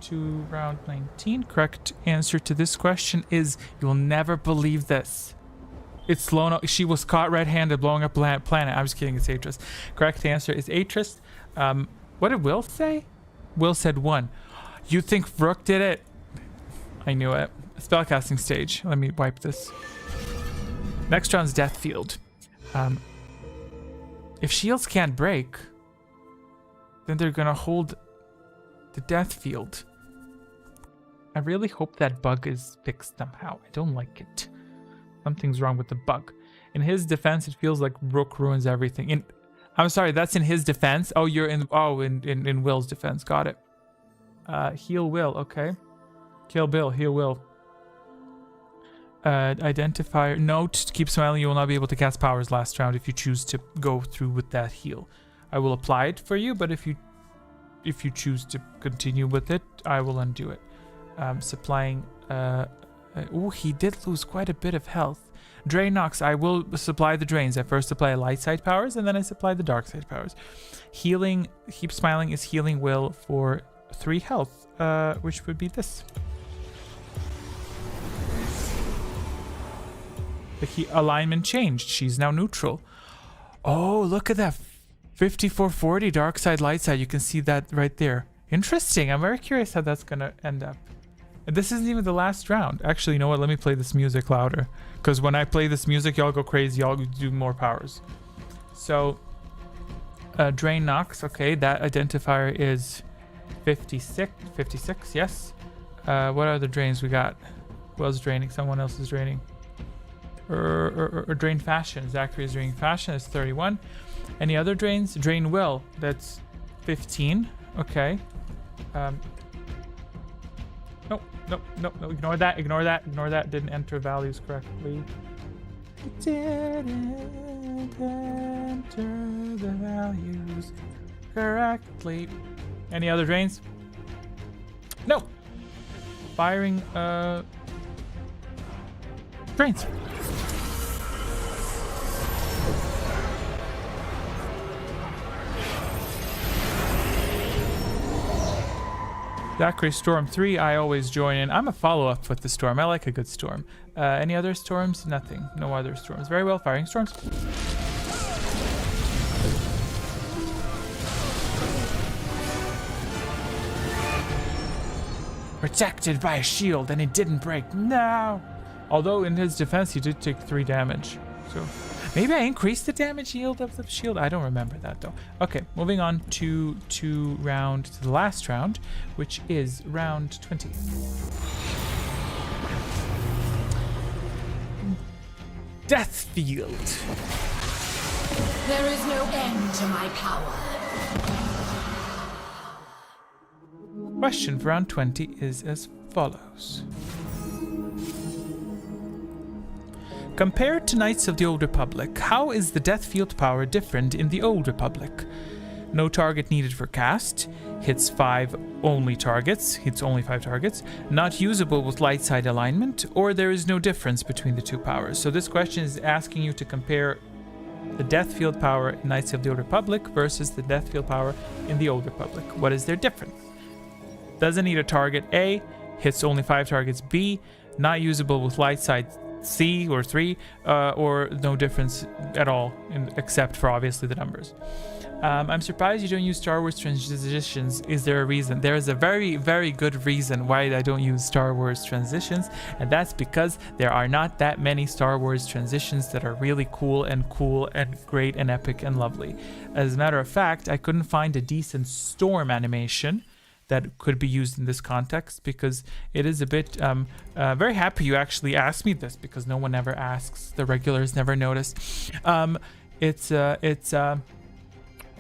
S1: to round 19. Correct answer to this question is, you'll never believe this. It's Lona. She was caught red-handed blowing up planet. I'm just kidding. It's Atris. Correct answer is Atris. What did Will say? Will said 1. You think Brooke did it? I knew it. Spellcasting stage. Let me wipe this. Next round's Death Field. If shields can't break, then they're gonna hold the Death Field. I really hope that bug is fixed somehow. I don't like it. Something's wrong with the bug. In his defense, it feels like Rook ruins everything. I'm sorry, that's in his defense. Oh, you're in. Oh, in Will's defense. Got it. Heal Will. Okay. Kill Bill. Heal Will. Identifier. Note, keep smiling. You will not be able to cast powers last round if you choose to go through with that heal. I will apply it for you, but if you choose to continue with it, I will undo it. Supplying. Oh, he did lose quite a bit of health. Drain Nox. I will supply the drains. I first supply light side powers, and then I supply the dark side powers. Healing. Keep smiling is healing Will for 3 health, which would be this. The alignment changed. She's now neutral. Oh, look at that. 5440 dark side, light side. You can see that right there. Interesting. I'm very curious how that's gonna end up. And this isn't even the last round. Actually, you know what? Let me play this music louder. Because when I play this music, y'all go crazy. Y'all do more powers. So, Drain Nox. Okay, that identifier is 56. 56, yes. What other drains we got? Who else is draining? Someone else is draining. Or Drain Fashion. Zachary is draining Fashion. That's 31. Any other drains? Drain Will. That's 15. Okay. No. Ignore that. Ignore that. Didn't enter values correctly. It didn't enter the values correctly. Any other drains? No. Firing drains. Zachary Storm 3, I always join in. I'm a follow-up with the storm. I like a good storm. Any other storms? Nothing. No other storms. Very well. Firing storms. Protected by a shield and it didn't break. No! Although in his defense he did take 3 damage. So maybe I increased the damage yield of the shield. I don't remember that though. Okay, moving on to the last round, which is round 20. Death Field.
S2: There is no end to my power.
S1: Question for round 20 is as follows. Compared to Knights of the Old Republic, how is the Death Field power different in the Old Republic? No target needed for cast, hits 5 only targets, hits only 5 targets, not usable with light side alignment, or there is no difference between the two powers. So this question is asking you to compare the Death Field power in Knights of the Old Republic versus the Death Field power in the Old Republic. What is their difference? Doesn't need a target A, hits only 5 targets B, not usable with light side C or 3, or no difference at all, except for obviously the numbers. I'm surprised you don't use Star Wars transitions. Is there a reason? There is a very, very good reason why I don't use Star Wars transitions, and that's because there are not that many Star Wars transitions that are really cool and great and epic and lovely. As a matter of fact, I couldn't find a decent storm animation that could be used in this context, because it is a bit very happy you actually asked me this, because no one ever asks. The regulars never notice. What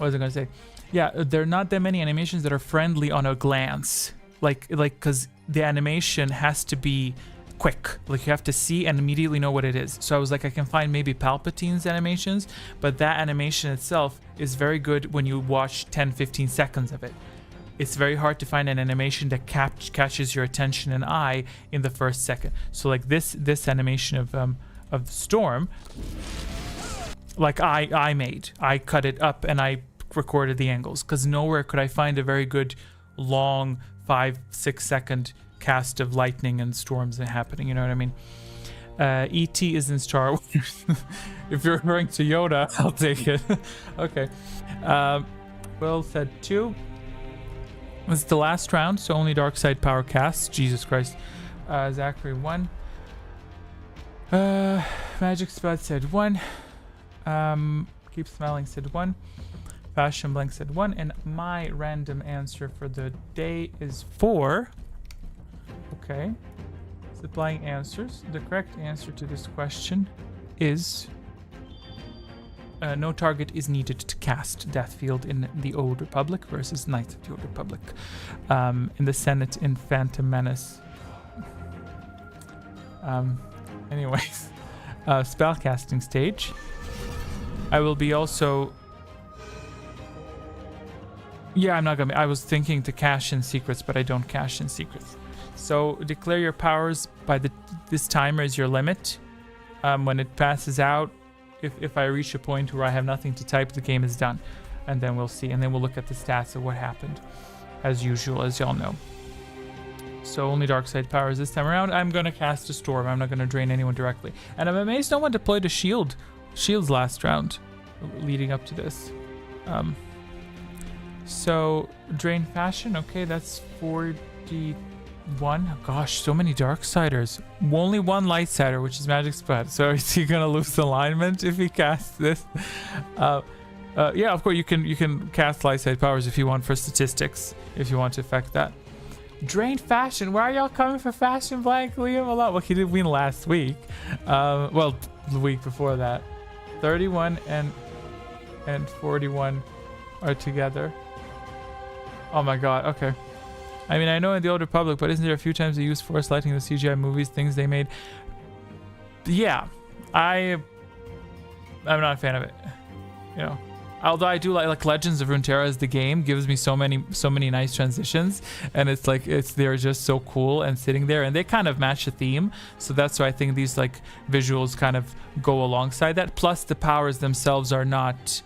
S1: was I gonna say? Yeah, there are not that many animations that are friendly on a glance, like because the animation has to be quick. Like you have to see and immediately know what it is. So I was like, I can find maybe Palpatine's animations, but that animation itself is very good when you watch 10-15 seconds of it. It's very hard to find an animation that catches your attention and eye in the first second. So like this animation of the storm, like I cut it up and I recorded the angles, because nowhere could I find a very good long 5-6 second cast of lightning and storms happening. You know what I mean? E.T. is in Star Wars. If you're referring to Yoda, I'll take it. Okay. Will said 2. It's the last round, so only dark side power casts. Jesus Christ. Zachary 1. Magic Spud said 1. Keep Smiling said 1. Fashion Blank said 1. And my random answer for the day is 4. Okay. Supplying answers. The correct answer to this question is no target is needed to cast Death Field in the Old Republic versus Knights of the Old Republic. In the Senate in Phantom Menace. Anyways. Spellcasting stage. I will be also... Yeah, I'm not gonna... I was thinking to cash in secrets, but I don't cash in secrets. So declare your powers by this timer is your limit. When it passes out, if I reach a point where I have nothing to type, the game is done. And then we'll see. And then we'll look at the stats of what happened. As usual, as y'all know. So only dark side powers this time around. I'm gonna cast a storm. I'm not gonna drain anyone directly. And I'm amazed no one deployed a shield. Shields last round, leading up to this. So Drain Fashion, okay, that's 41. Oh, gosh, so many Darksiders. Only one Lightsider, which is Magic Spud. So is he gonna lose alignment if he casts this? Yeah, of course you can cast Lightside powers if you want for statistics, if you want to affect that. Drain Fashion, why are y'all coming for Fashion Blank? Leave him alone. Well, he did win last week. Well, the week before that. 31 and 41 are together. Oh my god, okay. I mean, I know in the Old Republic, but isn't there a few times they use force lighting in the CGI movies, things they made? Yeah, I'm not a fan of it. You know, although I do like Legends of Runeterra as the game gives me so many nice transitions, and it's like they're just so cool and sitting there, and they kind of match the theme. So that's why I think these like visuals kind of go alongside that. Plus, the powers themselves are not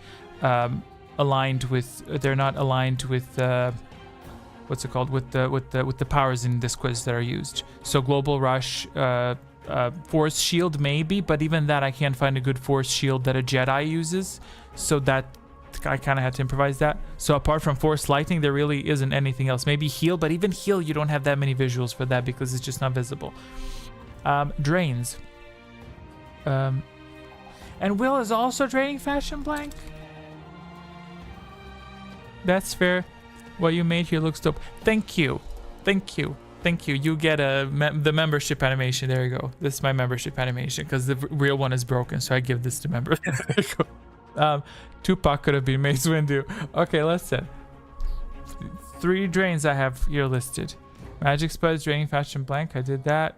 S1: aligned with. They're not aligned with. What's it called, with the powers in this quiz that are used. So Global Rush, Force Shield maybe, but even that I can't find a good Force Shield that a Jedi uses, so that I kind of had to improvise that. So apart from Force Lightning, there really isn't anything else. Maybe Heal, but even Heal you don't have that many visuals for that because it's just not visible. Drains. And Will is also draining Fashion Blank. That's fair. What you made here looks dope. Thank you. Thank you. Thank you. You get the membership animation. There you go. This is my membership animation because the real one is broken, so I give this to members. Tupac could have been Mace Windu. Okay, listen. 3 drains I have here listed. Magic Spuds, Draining Fashion Blank. I did that.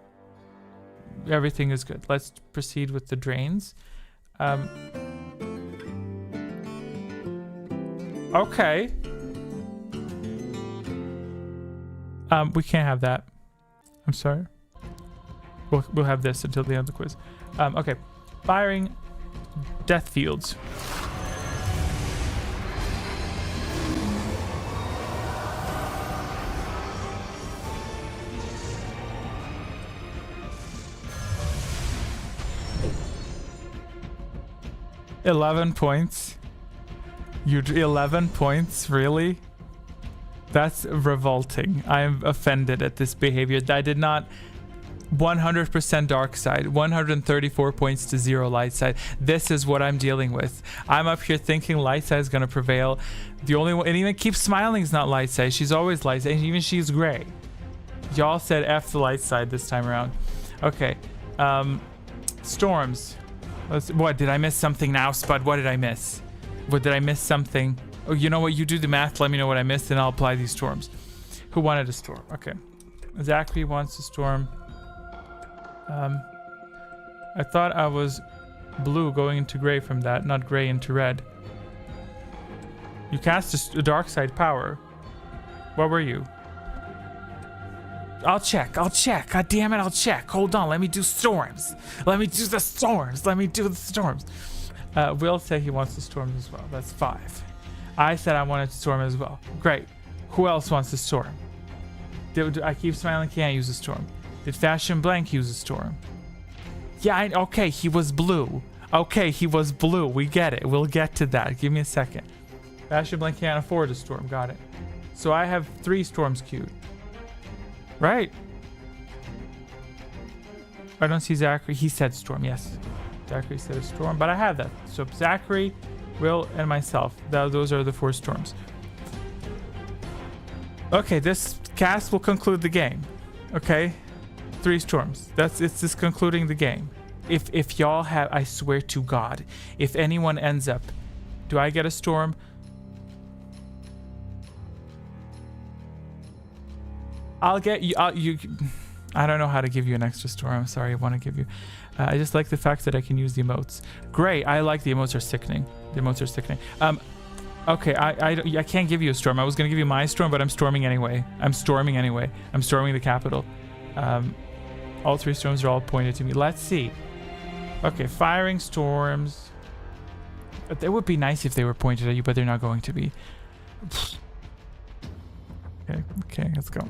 S1: Everything is good. Let's proceed with the drains. Okay. We can't have that. I'm sorry. We'll have this until the end of the quiz. Okay. Firing Death Fields. $11 points. 11 points, really? That's revolting. I am offended at this behavior. I did not 100% dark side, 134 points to 0 light side. This is what I'm dealing with. I'm up here thinking light side is going to prevail. The only one, and even Keep Smiling is not light side. She's always light side, and even she's gray. Y'all said F the light side this time around. Okay. Storms. What, did I miss something now, Spud? What did I miss? What, did I miss something? Oh, you know what? You do the math. Let me know what I missed, and I'll apply these storms. Who wanted a storm? Okay. Zachary wants a storm. I thought I was blue going into gray from that, not gray into red. You cast a dark side power. What were you? I'll check. God damn it, I'll check. Hold on, let me do storms. Let me do the storms. Will said he wants the storms as well. That's 5. I said I wanted to storm as well. Great. Who else wants to storm? I Keep Smiling can't use a storm. Did Fashion Blank use a storm? Yeah, okay, he was blue. We get it. We'll get to that. Give me a second. Fashion Blank can't afford a storm. Got it. So I have 3 storms queued. Right? I don't see Zachary. He said storm, yes. Zachary said a storm, but I have that. So Zachary, Will, and myself. Those are the 4 storms. Okay, this cast will conclude the game. Okay? 3 storms. It's just concluding the game. If y'all have, I swear to God, if anyone ends up, do I get a storm? I'll get you. I don't know how to give you an extra storm. I'm sorry. I want to give you. I just like the fact that I can use the emotes. Great. I like the emotes are sickening. Okay. I can't give you a storm. I was gonna give you my storm, but I'm storming anyway. I'm storming the capital. All 3 storms are all pointed to me. Let's see. Okay, firing storms. It would be nice if they were pointed at you, but they're not going to be. Okay, let's go.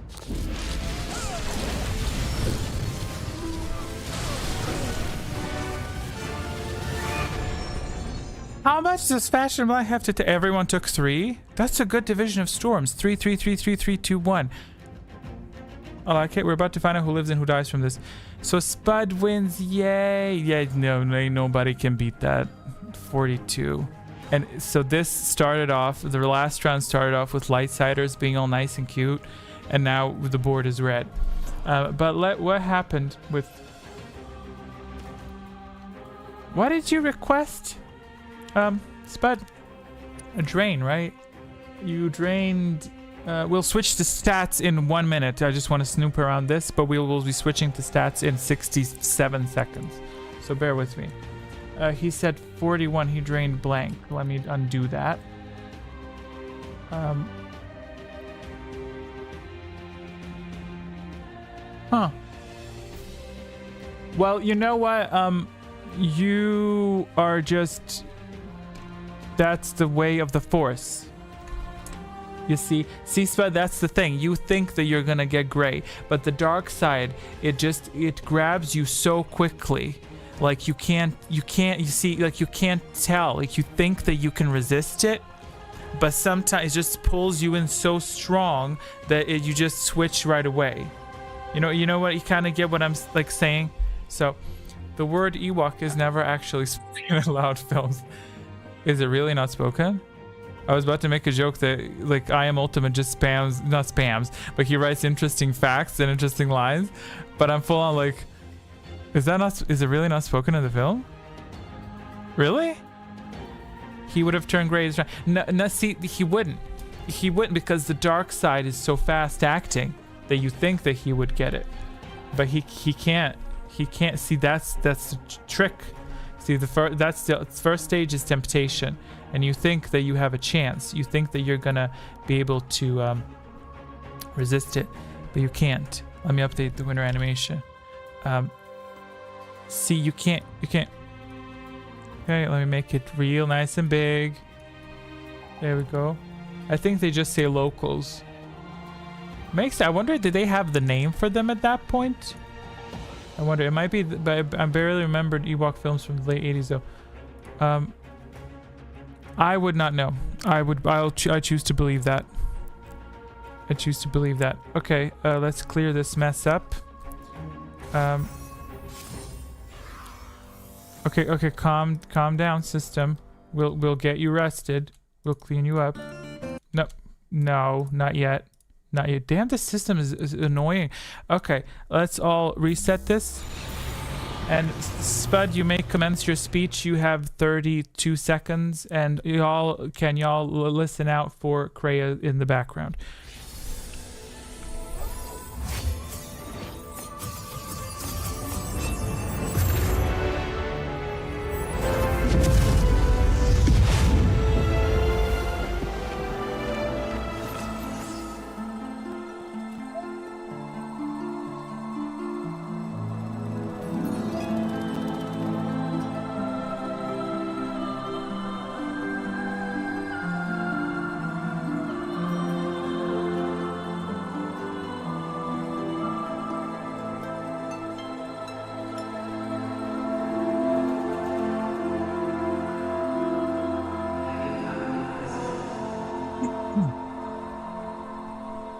S1: How much does Fashion Black have to everyone took 3? That's a good division of storms. 3, 3, 3, 3, 3, 2, 1. I like it. We're about to find out who lives and who dies from this. So Spud wins. Yay. Yeah, no, nobody can beat that. 42. And so this started off, the last round started off with Lightsiders being all nice and cute. And now the board is red. But what happened with... What did you request? Spud? A drain, right? You drained... we'll switch to stats in 1 minute. I just want to snoop around this, but we will be switching to stats in 67 seconds. So bear with me. He said 41. He drained blank. Let me undo that. Huh. Well, you know what? You are just... That's the way of the Force. You see, Spud, that's the thing. You think that you're gonna get gray, but the dark side, it grabs you so quickly. Like you can't tell. Like you think that you can resist it, but sometimes it just pulls you in so strong that you just switch right away. You know what? You kind of get what I'm like saying. So, the word Ewok is never actually spoken in loud films. Is it really not spoken? I was about to make a joke that like I Am Ultimate just not spams, but he writes interesting facts and interesting lines. But I'm full on like, is it really not spoken in the film? Really? He would have turned gray. No, see, he wouldn't. He wouldn't because the dark side is so fast acting that you think that he would get it, but he can't. He can't. See, that's the trick. See, the first stage is temptation, and you think that you have a chance. You think that you're gonna be able to resist it, but you can't. Let me update the winter animation. See, you can't. Okay, let me make it real nice and big. There we go. I think they just say locals. I wonder, did they have the name for them at that point? I wonder. It might be, but I barely remembered Ewok films from the late 80s though. I would not know. I choose to believe that. I choose to believe that. Okay, let's clear this mess up. Okay, calm down, system. We'll get you rested. We'll clean you up. No, not yet. Not yet. Damn, this system is annoying. Okay, let's all reset this. And Spud, you may commence your speech. You have 32 seconds, and y'all listen out for Kreia in the background.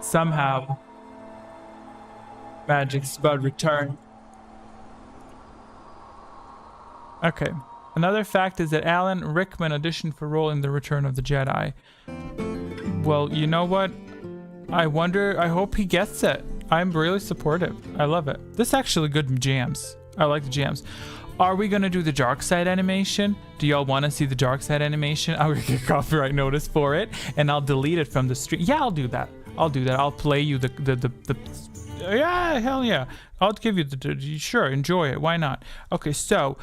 S1: Somehow, Magic Spud returned. Okay. Another fact is that Alan Rickman auditioned for a role in The Return of the Jedi. Well, you know what? I hope he gets it. I'm really supportive. I love it. This is actually good jams. I like the jams. Are we going to do the dark side animation? Do y'all want to see the dark side animation? I'm going to get copyright notice for it, and I'll delete it from the stream. Yeah, I'll do that. I'll play you the yeah, hell yeah. I'll give you sure, enjoy it. Why not? Okay, so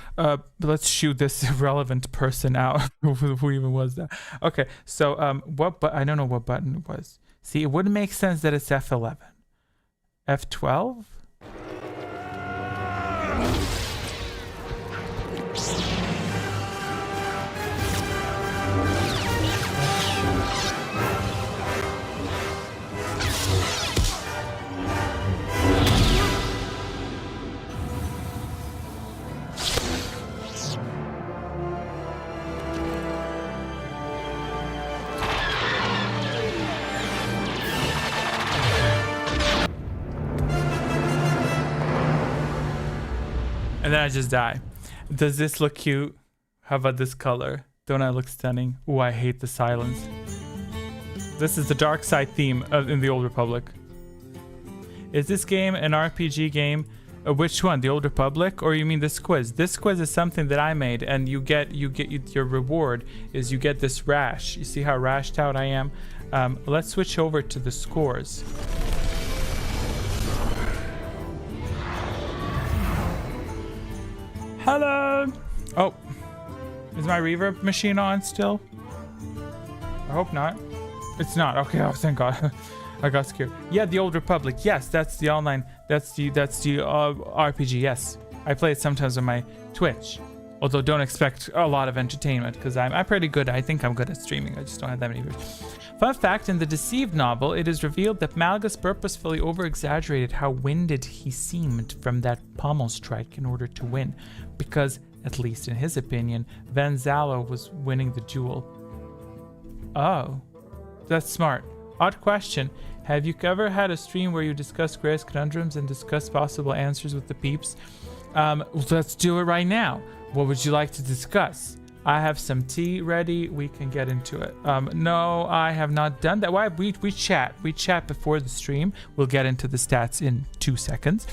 S1: let's shoot this irrelevant person out. Who even was that? Okay, so I don't know what button it was. See, it wouldn't make sense that it's F11. F12? And then I just die. Does this look cute? How about this color? Don't I look stunning? Oh, I hate the silence. This is the dark side theme in the Old Republic. Is this game an RPG game? Which one? The Old Republic? Or you mean this quiz? This quiz is something that I made, and you get your reward is you get this rash. You see how rashed out I am? Let's switch over to the scores. Hello. Oh, is my reverb machine on still? I hope not. It's not. Okay. Oh, thank God. I got scared. Yeah, the Old Republic. Yes, that's the online. That's the RPG. Yes, I play it sometimes on my Twitch. Although don't expect a lot of entertainment because I'm pretty good. I think I'm good at streaming. I just don't have that many viewers. Fun fact: in the Deceived novel, it is revealed that Malgus purposefully over-exaggerated how winded he seemed from that pommel strike in order to win, because, at least in his opinion, Van Zalo was winning the duel. Oh, that's smart. Odd question. Have you ever had a stream where you discuss Gray's conundrums and discuss possible answers with the peeps? Let's do it right now. What would you like to discuss? I have some tea ready. We can get into it. No, I have not done that. Why? We chat. We chat before the stream. We'll get into the stats in 2 seconds.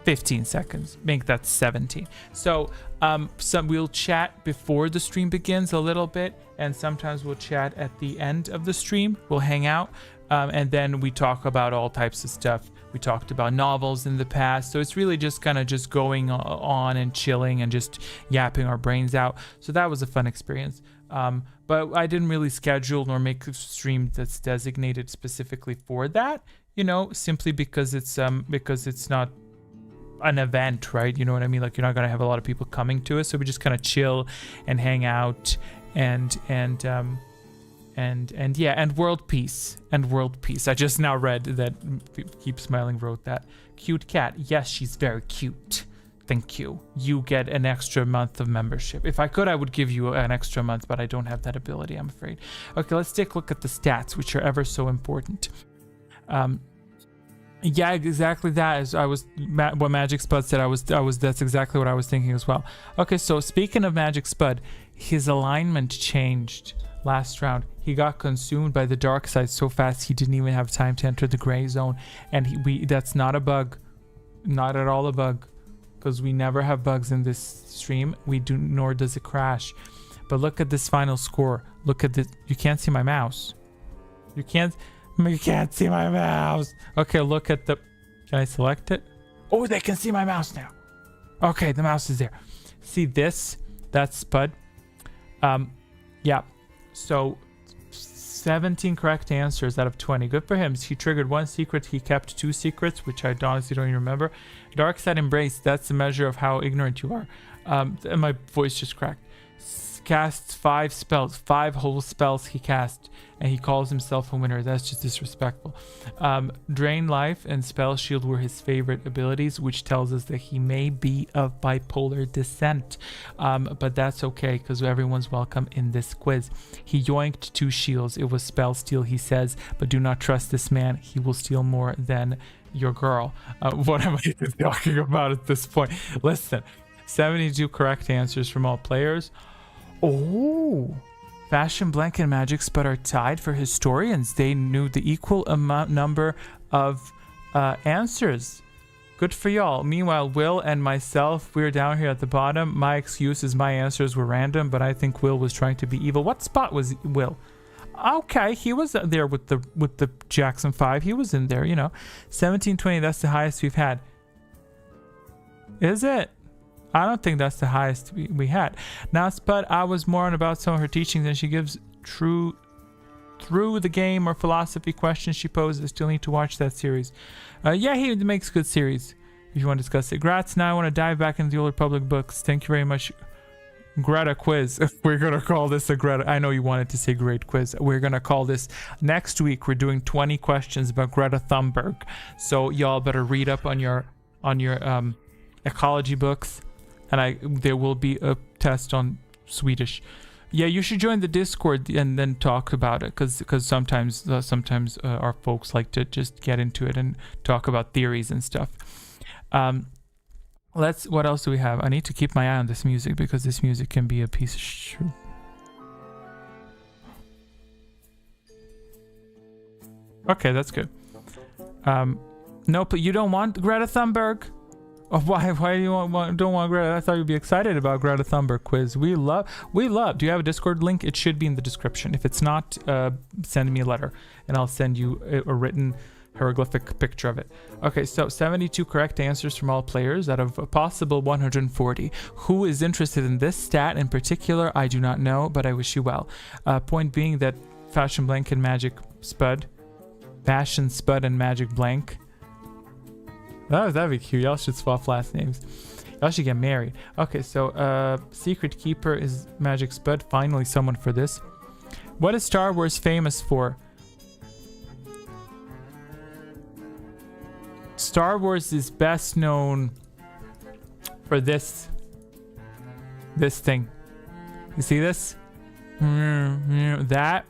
S1: 15 seconds. Make that 17. So we'll chat before the stream begins a little bit, and sometimes we'll chat at the end of the stream. We'll hang out, and then we talk about all types of stuff. We talked about novels in the past, so it's really just kind of just going on and chilling and just yapping our brains out. So that was a fun experience. But I didn't really schedule nor make a stream that's designated specifically for that, simply because it's not an event, right? You know what I mean? Like, you're not gonna have a lot of people coming to us, so we just kind of chill and hang out and world peace. I just now read that Keep Smiling wrote that. Cute cat. Yes, she's very cute. Thank you. You get an extra month of membership. If I could, I would give you an extra month, but I don't have that ability, I'm afraid. Okay, let's take a look at the stats, which are ever so important. Yeah, exactly that is what Magic Spud said. That's exactly what I was thinking as well. Okay, so speaking of Magic Spud, his alignment changed last round. He got consumed by the dark side so fast he didn't even have time to enter the gray zone, and that's not a bug, not at all a bug, because we never have bugs in this stream. Nor does it crash. But look at this final score. Look at this. You can't see my mouse. You can't see my mouse. Okay, look at the... Can I select it? Oh, they can see my mouse now. Okay, the mouse is there. See this? That's Spud. Yeah. So 17 correct answers out of 20. Good for him. He triggered 1 secret. He kept 2 secrets, which I honestly don't even remember. Dark Side Embrace. That's the measure of how ignorant you are. And my voice just cracked. Casts 5 spells. 5 whole spells he cast, and he calls himself a winner. That's just disrespectful. Drain Life and Spell Shield were his favorite abilities, which tells us that he may be of bipolar descent. But that's okay, because everyone's welcome in this quiz. He yoinked 2 shields. It was spell steal, he says, but do not trust this man. He will steal more than your girl. What am I talking about at this point? Listen, 72 correct answers from all players. Oh, Fashion Blanket and Magic Spud are tied for historians. They knew the equal number of answers. Good for y'all. Meanwhile, Will and myself, we're down here at the bottom. My excuse is my answers were random, but I think Will was trying to be evil. What spot was Will? Okay, he was there with the Jackson 5. He was in there, 1720, that's the highest we've had. Is it? I don't think that's the highest we had. Now, Spud, I was more on about some of her teachings, and she gives through the game or philosophy questions she poses. Still need to watch that series. Yeah, he makes good series if you want to discuss it. Grats. Now I want to dive back into the Old Republic books. Thank you very much. Greta quiz. We're going to call this a Greta. I know you wanted to say great quiz. We're going to call this next week. We're doing 20 questions about Greta Thunberg. So y'all better read up on your ecology books. And there will be a test on Swedish. Yeah, you should join the Discord and then talk about it, because sometimes our folks like to just get into it and talk about theories and stuff. What else do we have? I need to keep my eye on this music because this music can be a piece of shit. Okay, that's good. Nope, you don't want Greta Thunberg? Oh, why do you don't want Greta? I thought you'd be excited about Greta Thunberg quiz. We love. Do you have a Discord link? It should be in the description. If it's not, send me a letter and I'll send you a written hieroglyphic picture of it. Okay, so 72 correct answers from all players out of a possible 140. Who is interested in this stat in particular? I do not know, but I wish you well. Point being that Fashion Blank and Magic Spud, Fashion Spud and Magic Blank. That'd be cute. Y'all should swap last names. Y'all should get married. Okay, so Secret Keeper is Magic Spud. Finally, someone for this. What is Star Wars famous for? Star Wars is best known for this thing. You see this? That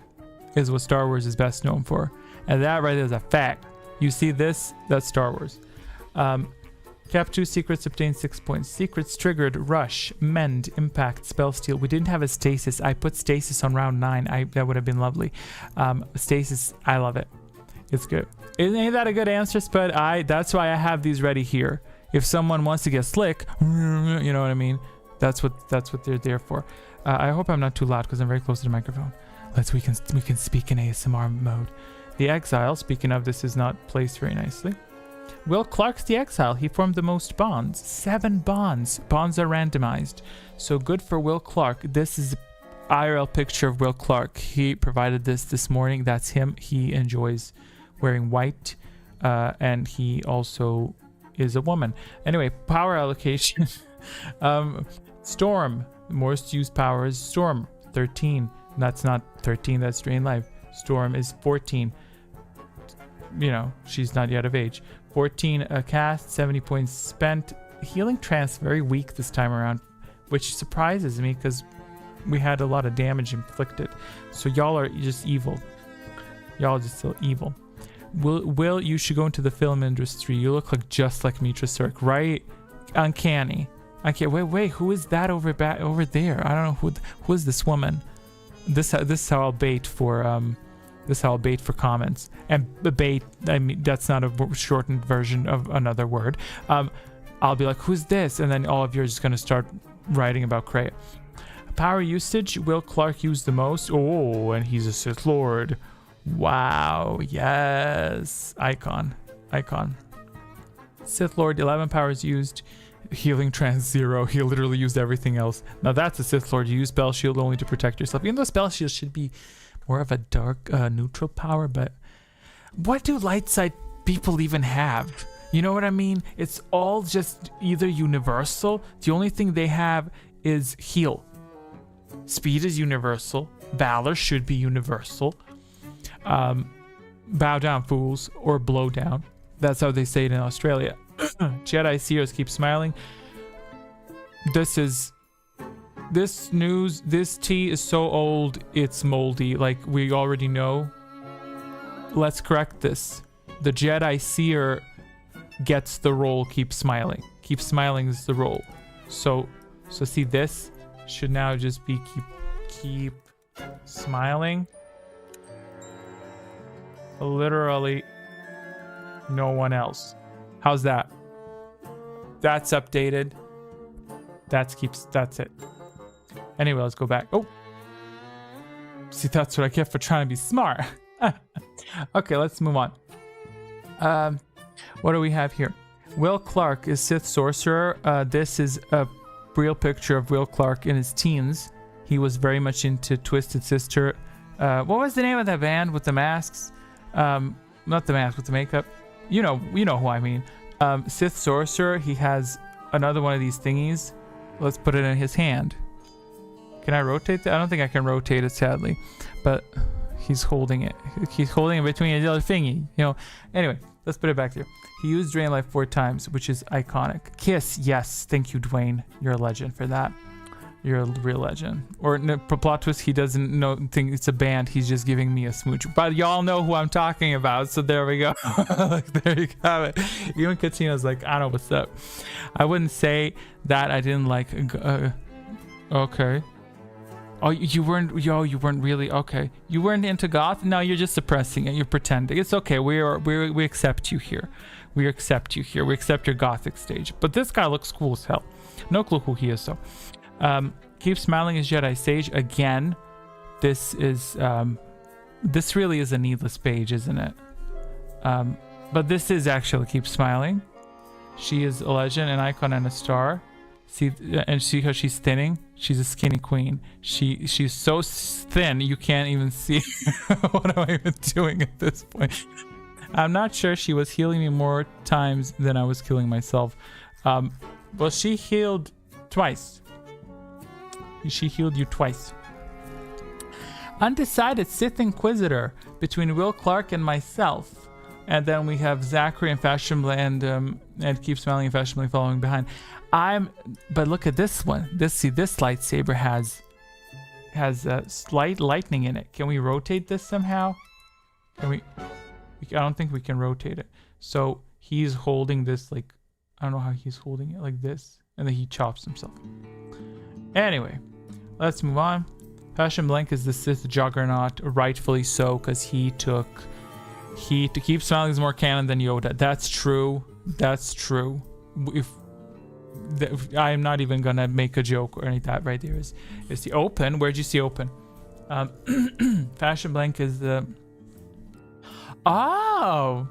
S1: is what Star Wars is best known for. And that right there is a fact. You see this? That's Star Wars. Cap 2 secrets obtain 6 points. Secrets triggered rush, mend, impact, spell steal. We didn't have a stasis. I put stasis on round 9. That would have been lovely. Stasis, I love it. It's good. Ain't that a good answer, Spud? That's why I have these ready here. If someone wants to get slick, you know what I mean? That's what they're there for. I hope I'm not too loud because I'm very close to the microphone. We can speak in ASMR mode. The Exile, speaking of, this is not placed very nicely. Will Clark's the Exile. He formed the most bonds. 7 bonds. Bonds are randomized. So good for Will Clark. This is IRL picture of Will Clark. He provided this morning. That's him. He enjoys wearing white. And he also is a woman. Anyway, power allocation. Storm. Most used power is Storm. 13. That's not 13. That's Drain Life. Storm is 14. You know, she's not yet of age. 14 cast, 70 points spent. Healing Trance very weak this time around, which surprises me because we had a lot of damage inflicted. So y'all are just evil. Y'all are just still evil. Will, you should go into the film industry. You look like just like Mitra Cirque, right? Uncanny. I can't wait. Who is that over there? I don't know who is this woman. This is how I'll bait for This is how I'll bait for comments. And bait, I mean, that's not a shortened version of another word. I'll be like, who's this? And then all of you are just going to start writing about Kreia. Power usage, Will Clark used the most. Oh, and he's a Sith Lord. Wow, yes. Icon. Sith Lord, 11 powers used. Healing Trance 0. He literally used everything else. Now that's a Sith Lord. You use Spell Shield only to protect yourself. Even though Spell Shield should be more of a dark neutral power, but what do light side people even have? You know what I mean? It's all just either universal. The only thing they have is heal. Speed is universal. Valor should be universal. Bow down, fools, or blow down. That's how they say it in Australia. Jedi Seers keep smiling. This tea is so old it's moldy, like we already know. Let's correct this. The Jedi Seer gets the role, keep smiling. Keep smiling is the role. So see, this should now just be keep smiling. Literally no one else. How's that? That's updated. That's it. Anyway, let's go back. Oh, see, that's what I get for trying to be smart. Okay, let's move on. What do we have here? Will Clark is Sith Sorcerer. This is a real picture of Will Clark in his teens. He was very much into Twisted Sister. What was the name of that band with the masks? Not the mask, with the makeup. You know who I mean. Sith Sorcerer. He has another one of these thingies. Let's put it in his hand. Can I rotate that? I don't think I can rotate it, sadly. But he's holding it. He's holding it between his other thingy. You know. Anyway, let's put it back there. He used Drain Life 4 times, which is iconic. Kiss, yes. Thank you, Dwayne. You're a legend for that. You're a real legend. Or no, plot twist, he doesn't think it's a band. He's just giving me a smooch. But y'all know who I'm talking about. So there we go. Like, there you have it. Even Katina's like, I don't know what's up. I wouldn't say that I didn't like. Okay. Oh, you weren't really okay. You weren't into goth. No, you're just suppressing it. You're pretending. It's okay. We accept you here. We accept you here. We accept your gothic stage. But this guy looks cool as hell. No clue who he is though. Keep smiling as Jedi Sage again. This is this really is a needless page, isn't it? But this is actually Keep Smiling. She is a legend, an icon, and a star. See, and see how she's thinning. She's a skinny queen. She's so thin you can't even see. What am I even doing at this point? I'm not sure. She was healing me more times than I was killing myself. Well, she healed twice. She healed you twice. Undecided Sith Inquisitor between Will Clark and myself. And then we have Zachary and Fashionably and Keep Smiling and Fashionably following behind. But look at this one. This lightsaber has slight lightning in it. Can we rotate this somehow? Can we? I don't think we can rotate it. So he's holding this like, I don't know how he's holding it, like this, and then he chops himself. Anyway, let's move on. Fashion Blank is the Sith Juggernaut, rightfully so, because he to Keep Smiling is more canon than Yoda. That's true. That's true. I'm not even gonna make a joke or any of that. Right there is the open. Where'd you see open? Fashion Blank is the. Oh,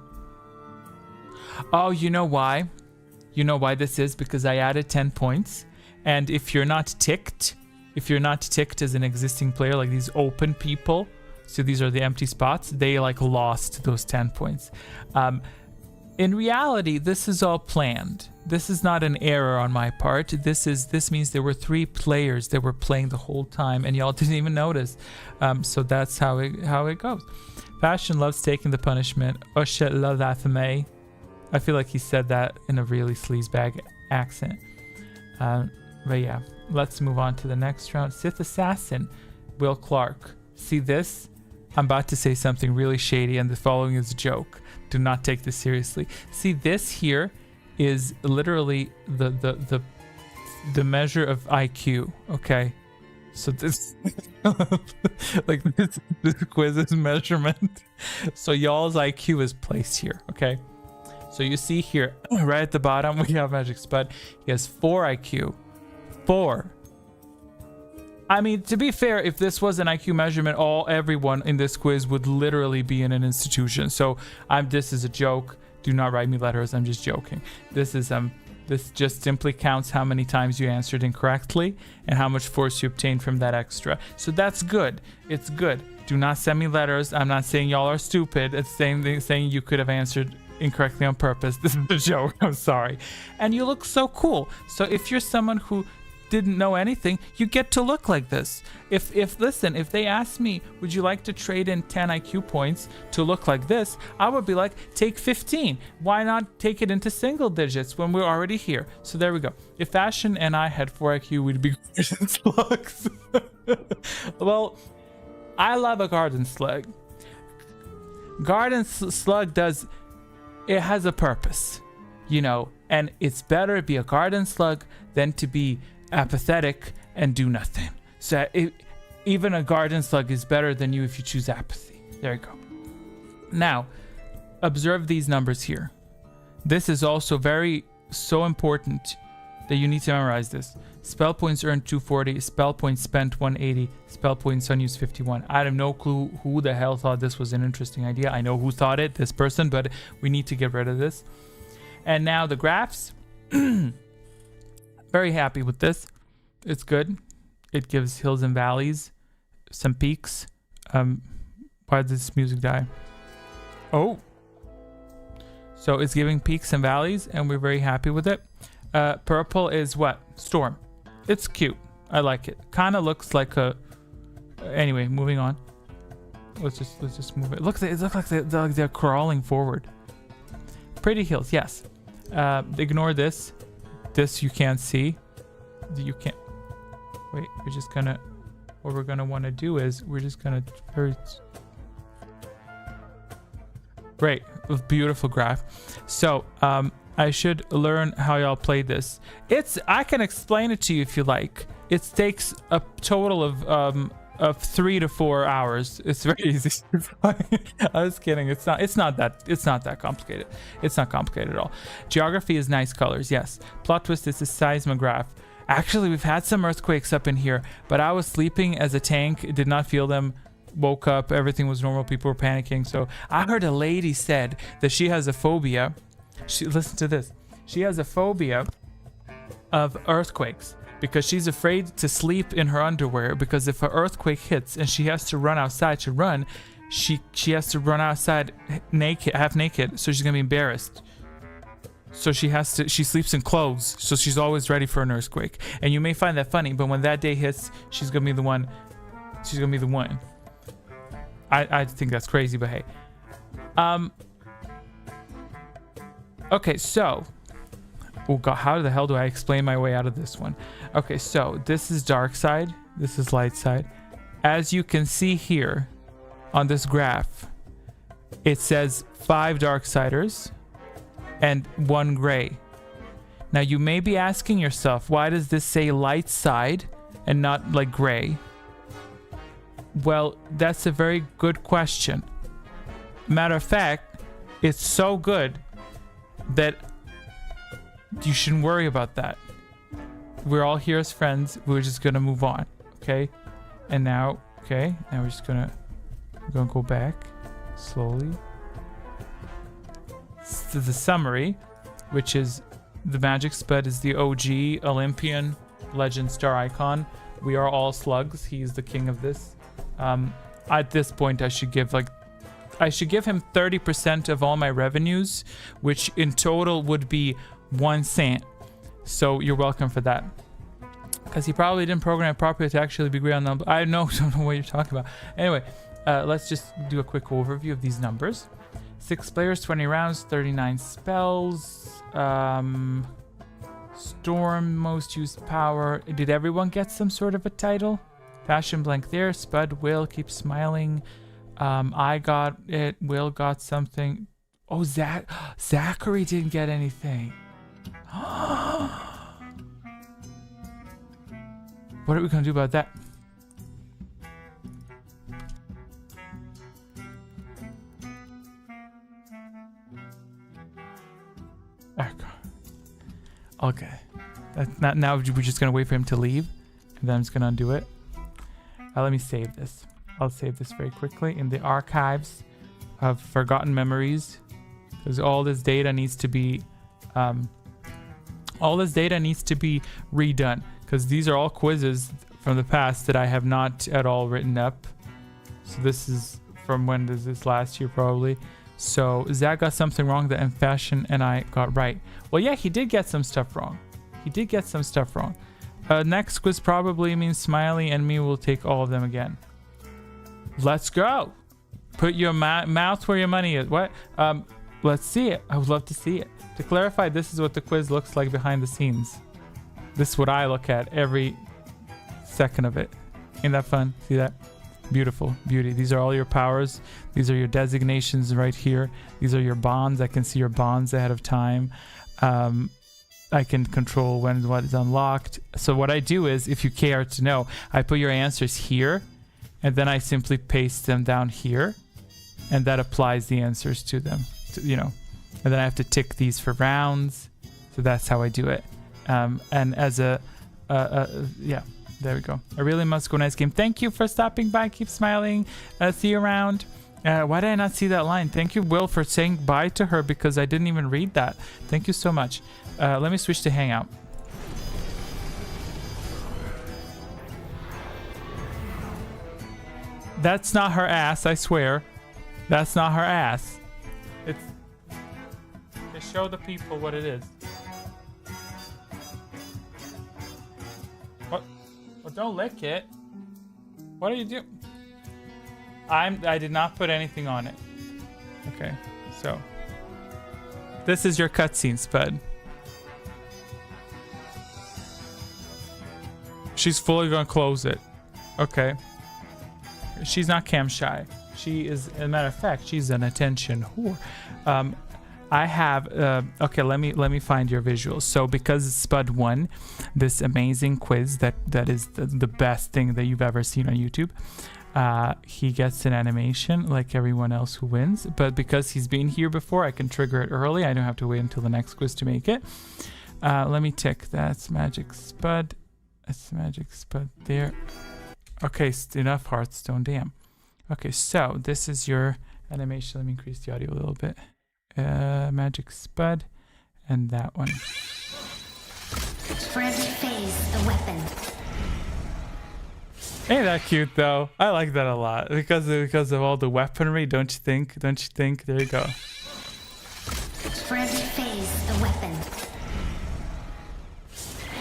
S1: you know why? You know why this is? Because I added 10 points. And if you're not ticked as an existing player, like these open people, so these are the empty spots, they like lost those 10 points. In reality, this is all planned. This is not an error on my part. This means there were 3 players that were playing the whole time and y'all didn't even notice. So that's how it goes. Fashion loves taking the punishment. Oh shit, love that for me. I feel like he said that in a really sleazebag accent. But yeah, let's move on to the next round. Sith Assassin, Will Clark. See this? I'm about to say something really shady and the following is a joke. Do not take this seriously. See, this here is literally the measure of IQ, okay? So this like this quiz is measurement. So y'all's IQ is placed here, okay? So you see here, right at the bottom, we have Magic Spud. He has 4 IQ. 4. I mean, to be fair, if this was an IQ measurement, everyone in this quiz would literally be in an institution. So this is a joke. Do not write me letters. I'm just joking. This just simply counts how many times you answered incorrectly and how much force you obtained from that extra. So that's good. It's good. Do not send me letters. I'm not saying y'all are stupid. It's saying you could have answered incorrectly on purpose. This is a joke. I'm sorry. And you look so cool. So if you're someone who didn't know anything, you get to look like this. If they asked me, would you like to trade in 10 IQ points to look like this, I would be like, take 15. Why not take it into single digits when we're already here? So there we go. If Fashion and I had 4 IQ, we'd be Garden Slugs. Well, I love a Garden Slug. Garden Slug has a purpose, and it's better to be a Garden Slug than to be apathetic and do nothing. So even a Garden Slug is better than you if you choose apathy. There you go. Now, observe these numbers here. This is also so important that you need to memorize this. Spell points earned 240, spell points spent 180, spell points unused 51. I have no clue who the hell thought this was an interesting idea. I know who thought it, this person, but we need to get rid of this. And now the graphs. Very happy with this. It's good. It gives hills and valleys, some peaks. Why did this music die? Oh. So it's giving peaks and valleys, and we're very happy with it. Purple is what? Storm. It's cute. I like it. Kind of looks like a. Anyway, moving on. Let's just move it. It looks like they're crawling forward. Pretty hills, yes. Ignore this. This you can't see. You can't. Wait, we're just gonna, what we're gonna want to do is we're just gonna great, beautiful graph. So I should learn how y'all play this. I can explain it to you if you like. It takes a total of 3 to 4 hours. It's very easy. I was kidding. It's not that complicated. It's not complicated at all. Geography is nice colors, yes. Plot twist is a seismograph. Actually, we've had some earthquakes up in here, but I was sleeping as a tank, did not feel them. Woke up, everything was normal, people were panicking. So I heard a lady said that she has a phobia. Listen to this. She has a phobia of earthquakes because she's afraid to sleep in her underwear, because if an earthquake hits and she has to run outside to run, she has to run outside naked, half naked, so she's gonna be embarrassed. So she sleeps in clothes, so she's always ready for an earthquake. And you may find that funny, but when that day hits, she's gonna be the one. I think that's crazy, but hey. Okay, so, oh god, how the hell do I explain my way out of this one? Okay, so this is dark side, this is light side. As you can see here on this graph, it says 5 darksiders and 1 gray. Now you may be asking yourself, why does this say light side and not like gray? Well, that's a very good question. Matter of fact, it's so good that you shouldn't worry about that. We're all here as friends. We're just gonna move on, okay? And now, okay, now we're gonna go back slowly to the summary, which is the magic spud is the OG Olympian legend star icon. We are all slugs. He's the king of this. At this point, I should give him 30% of all my revenues, which in total would be 1 cent. So you're welcome for that. Because he probably didn't program it properly to actually be great on numbers. I don't know what you're talking about. Anyway, let's just do a quick overview of these numbers. 6 players, 20 rounds, 39 spells. Storm, most used power. Did everyone get some sort of a title? Fashion blank there. Spud, Will, keep smiling. I got it. Will got something. Oh, Zachary didn't get anything. What are we gonna do about that? Okay. Now we're just gonna wait for him to leave, and then I'm just gonna undo it. Let me save this. I'll save this very quickly in the archives of forgotten memories, because all this data needs to be redone, because these are all quizzes from the past that I have not at all written up. So this is from when does this last year probably. So Zach got something wrong that in fashion and I got right. Well, yeah, he did get some stuff wrong. Next quiz probably means Smiley and me will take all of them again. Let's go. Put your mouth where your money is. What? Let's see it. I would love to see it. To clarify, this is what the quiz looks like behind the scenes. This is what I look at every second of it. Ain't that fun? See that? Beautiful. Beauty. These are all your powers. These are your designations right here. These are your bonds. I can see your bonds ahead of time. I can control when what is unlocked. So what I do is, if you care to know, I put your answers here, and then I simply paste them down here, and that applies the answers to them, and then I have to tick these for rounds. So that's how I do it. And as yeah, there we go. I really must go. Nice game. Thank you for stopping by. Keep smiling. See you around. Why did I not see that line? Thank you, Will, for saying bye to her, because I didn't even read that. Thank you so much. Let me switch to Hangout. That's not her ass, I swear. That's not her ass. It's to show the people what it is. What? Well, don't lick it. What are you doing? I did not put anything on it. Okay, so this is your cutscene, Spud. She's fully gonna close it. Okay. She's not cam shy. She is, as a matter of fact, she's an attention whore. I have okay, let me find your visuals. So because Spud won this amazing quiz that is the best thing that you've ever seen on YouTube, he gets an animation like everyone else who wins, but because he's been here before, I can trigger it early. I don't have to wait until the next quiz to make it. Let me tick. That's Magic Spud. That's Magic Spud there. Okay, enough Hearthstone, damn. Okay, so this is your animation. Let me increase the audio a little bit. Magic Spud, and that one.
S4: For every phase, a weapon.
S1: Ain't that cute though? I like that a lot because of all the weaponry. Don't you think? Don't you think? There you go.
S4: For every phase, a weapon.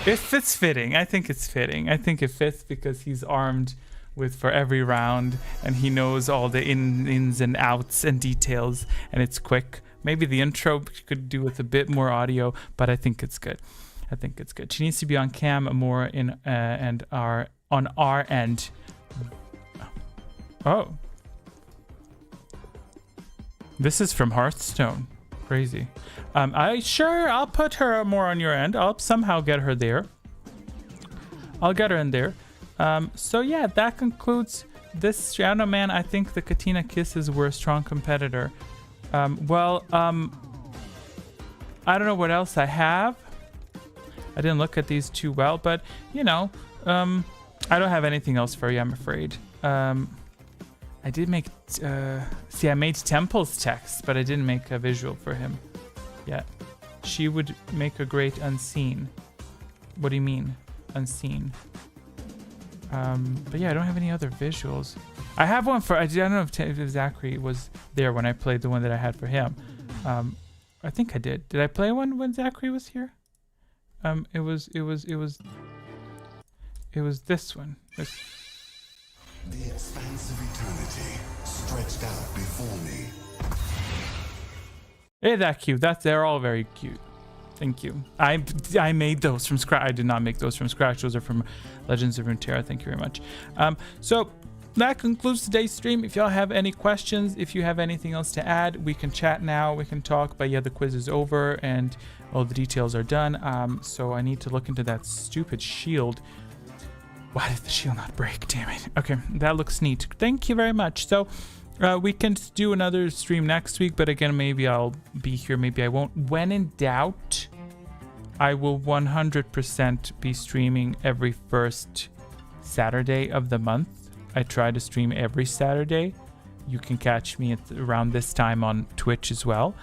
S1: It's fitting. I think it's fitting. I think it fits because he's armed with for every round, and he knows all the ins and outs and details, and it's quick. Maybe the intro could do with a bit more audio, but I think it's good. I think it's good. She needs to be on cam more in and on our end. Oh, this is from Hearthstone. Crazy. I'll put her more on your end. I'll somehow get her there. I'll get her in there. So yeah, that concludes this. I don't know, man. I think the Katina Kisses were a strong competitor. I don't know what else I have. I didn't look at these too well, but you know, I don't have anything else for you, I'm afraid. I did make, see, I made Temple's text, but I didn't make a visual for him yet. She would make a great unseen. What do you mean, unseen? But yeah, I don't have any other visuals. I have one for, I don't know if Zachary was there when I played the one that I had for him. I think I did. Did I play one when Zachary was here? It was this one.
S5: The expanse of eternity stretched out before me.
S1: Hey, that cute. They're all very cute. Thank you. I made those from scratch. I did not make those from scratch. Those are from Legends of Runeterra. Thank you very much. So that concludes today's stream. If y'all have any questions, if you have anything else to add, we can chat now. We can talk. But yeah, the quiz is over and all the details are done. So I need to look into that stupid shield. Why did the shield not break? Damn it. Okay, that looks neat. Thank you very much. So we can do another stream next week, but again, maybe I'll be here, maybe I won't. When in doubt, I will 100% be streaming every first Saturday of the month. I try to stream every Saturday. You can catch me at around this time on Twitch as well,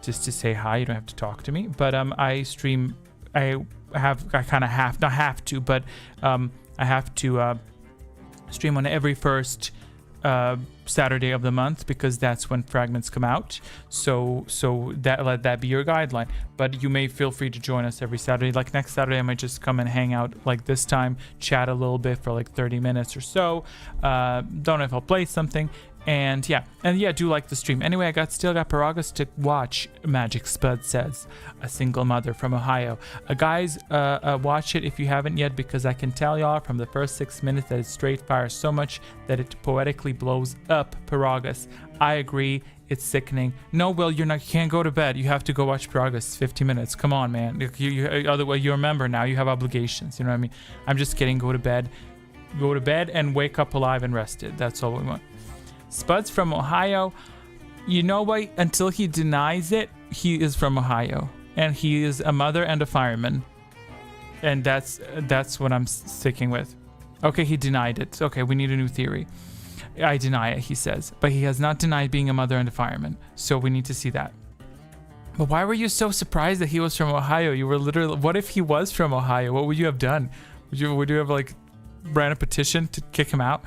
S1: just to say hi. You don't have to talk to me, but I stream. I kind of have, not have to, but I have to stream on every first Saturday of the month because that's when fragments come out. So that, let that be your guideline. But you may feel free to join us every Saturday. Like next Saturday, I might just come and hang out like this time, chat a little bit for like 30 minutes or so. Don't know if I'll play something. And yeah, do like the stream. Anyway, still got Peragus to watch. Magic Spud says, a single mother from Ohio. Guys, watch it if you haven't yet, because I can tell y'all from the first 6 minutes that it's straight fire so much that it poetically blows up Peragus. I agree, it's sickening. No, Will, you can't go to bed. You have to go watch Peragus. 50 minutes. Come on, man. Otherwise, you remember now. You have obligations. You know what I mean? I'm just kidding. Go to bed. Go to bed and wake up alive and rested. That's all we want. Spud's from Ohio. You know what? Until he denies it, he is from Ohio, and he is a mother and a fireman, and that's what I'm sticking with. Okay, he denied it. Okay, we need a new theory. I deny it, he says, but he has not denied being a mother and a fireman. So we need to see that. But why were you so surprised that he was from Ohio? You were literally. What if he was from Ohio? What would you have done? Would you have like ran a petition to kick him out?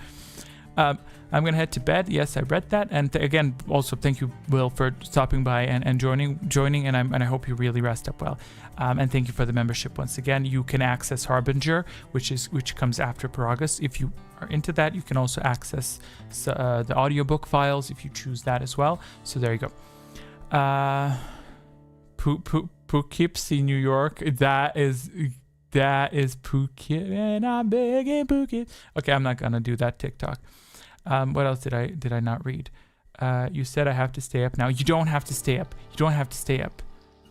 S1: I'm gonna head to bed. Yes, I read that, and again, also thank you, Will, for stopping by and joining, and I hope you really rest up well. And thank you for the membership once again. You can access Harbinger, which comes after Peragus. If you are into that, you can also access the audiobook files if you choose that as well. So there you go. Poughkeepsie, New York. That is That is Phuket, and I'm begging Phuket. Okay, I'm not gonna do that TikTok. What else did I not read? You said I have to stay up now. You don't have to stay up. You don't have to stay up.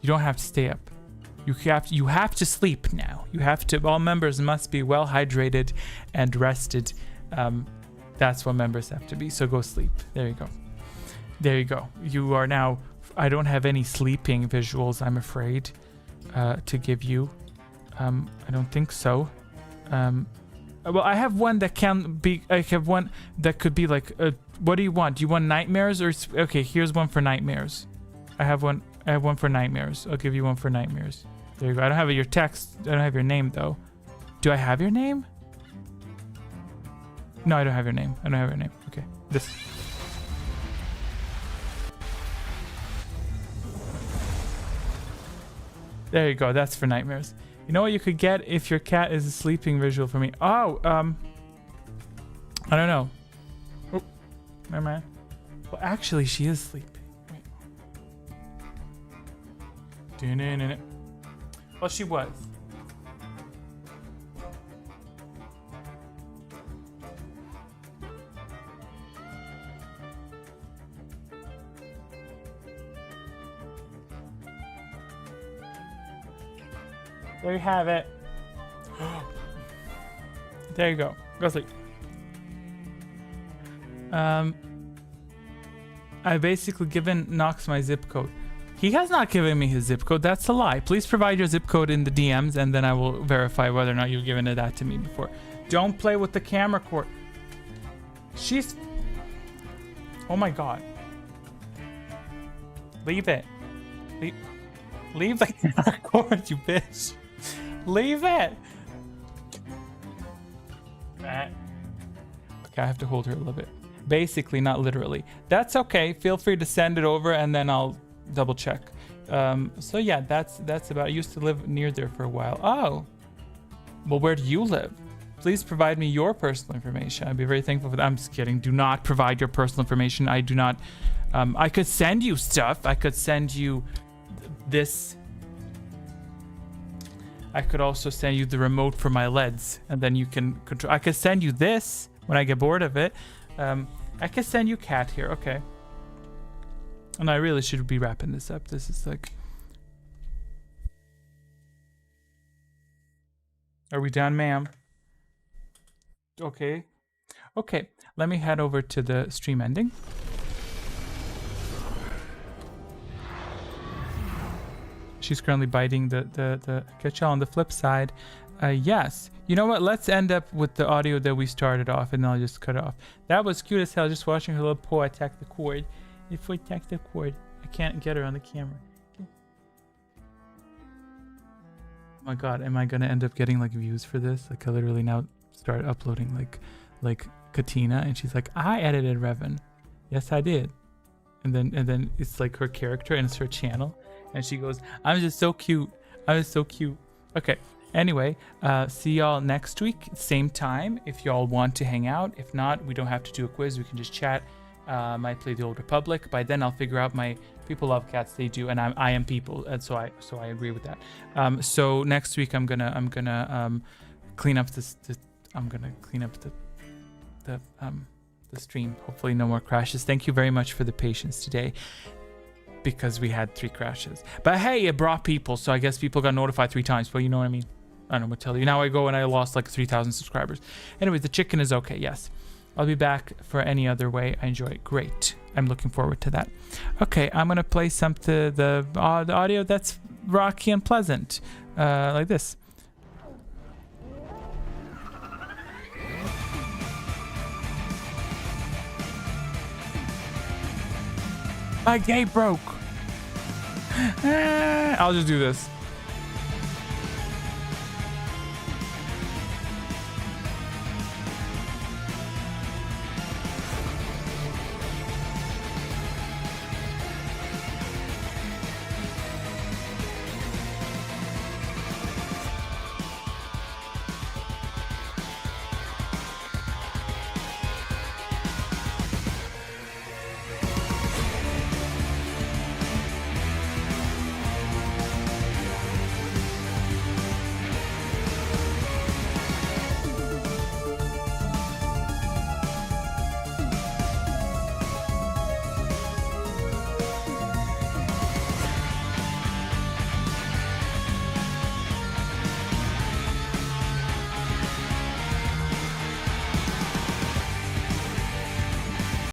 S1: You don't have to stay up. You have to sleep now. You have to. All members must be well hydrated and rested. That's what members have to be. So go sleep. There you go. There you go. You are now. I don't have any sleeping visuals, I'm afraid, to give you. I don't think so. Well, I have one that can be. I have one that could be like. What do you want? Do you want nightmares or? Okay, here's one for nightmares. I have one for nightmares. I'll give you one for nightmares. There you go. I don't have your text. I don't have your name though. Do I have your name? No, I don't have your name. I don't have your name. Okay, this. There you go. That's for nightmares. You know what you could get if your cat is a sleeping visual for me? Oh, I don't know. Oh, never mind. Well, actually, she is sleeping. Wait. Well, she was. There you have it. There you go. Go sleep. I basically given Nox my zip code. He has not given me his zip code. That's a lie. Please provide your zip code in the DMs and then I will verify whether or not you've given that to me before. Don't play with the camera cord. She's... Oh my god. Leave it. Leave the camera cord, you bitch. Leave it. Okay, I have to hold her a little bit. Basically, not literally. That's okay. Feel free to send it over and then I'll double check. So yeah, that's about it. I used to live near there for a while. Oh. Well, where do you live? Please provide me your personal information. I'd be very thankful for that. I'm just kidding. Do not provide your personal information. I do not. I could send you stuff. I could send you this. I could also send you the remote for my LEDs, and then you can control. I could send you this when I get bored of it. I could send you cat here. Okay. And I really should be wrapping this up. This is like. Are we done, ma'am? Okay. Okay. Let me head over to the stream ending. She's currently biting the catch-all. On the flip side, yes. You know what? Let's end up with the audio that we started off, and then I'll just cut it off. That was cute as hell, just watching her little paw attack the cord. If we attack the cord, I can't get her on the camera. Okay. Oh my god, am I gonna end up getting like views for this? Like I literally now start uploading like Katina, and she's like, I edited Revan. Yes, I did. And then it's like her character and it's her channel. And she goes, I'm just so cute. I'm just so cute. Okay. Anyway, see y'all next week, same time, if y'all want to hang out. If not, we don't have to do a quiz. We can just chat. Might play the Old Republic. By then, I'll figure out my people love cats. They do, and I am people, and so I agree with that. So next week, I'm gonna clean up this. I'm gonna clean up the stream. Hopefully, no more crashes. Thank you very much for the patience today. Because we had 3 crashes. But hey, it brought people, so I guess people got notified 3 times. But you know what I mean? I don't know what to tell you. Now I go and I lost like 3,000 subscribers. Anyways, the chicken is okay, yes. I'll be back for any other way I enjoy it. Great. I'm looking forward to that. Okay, I'm going to play the audio that's rocky and pleasant. Like this. My gate broke. I'll just do this.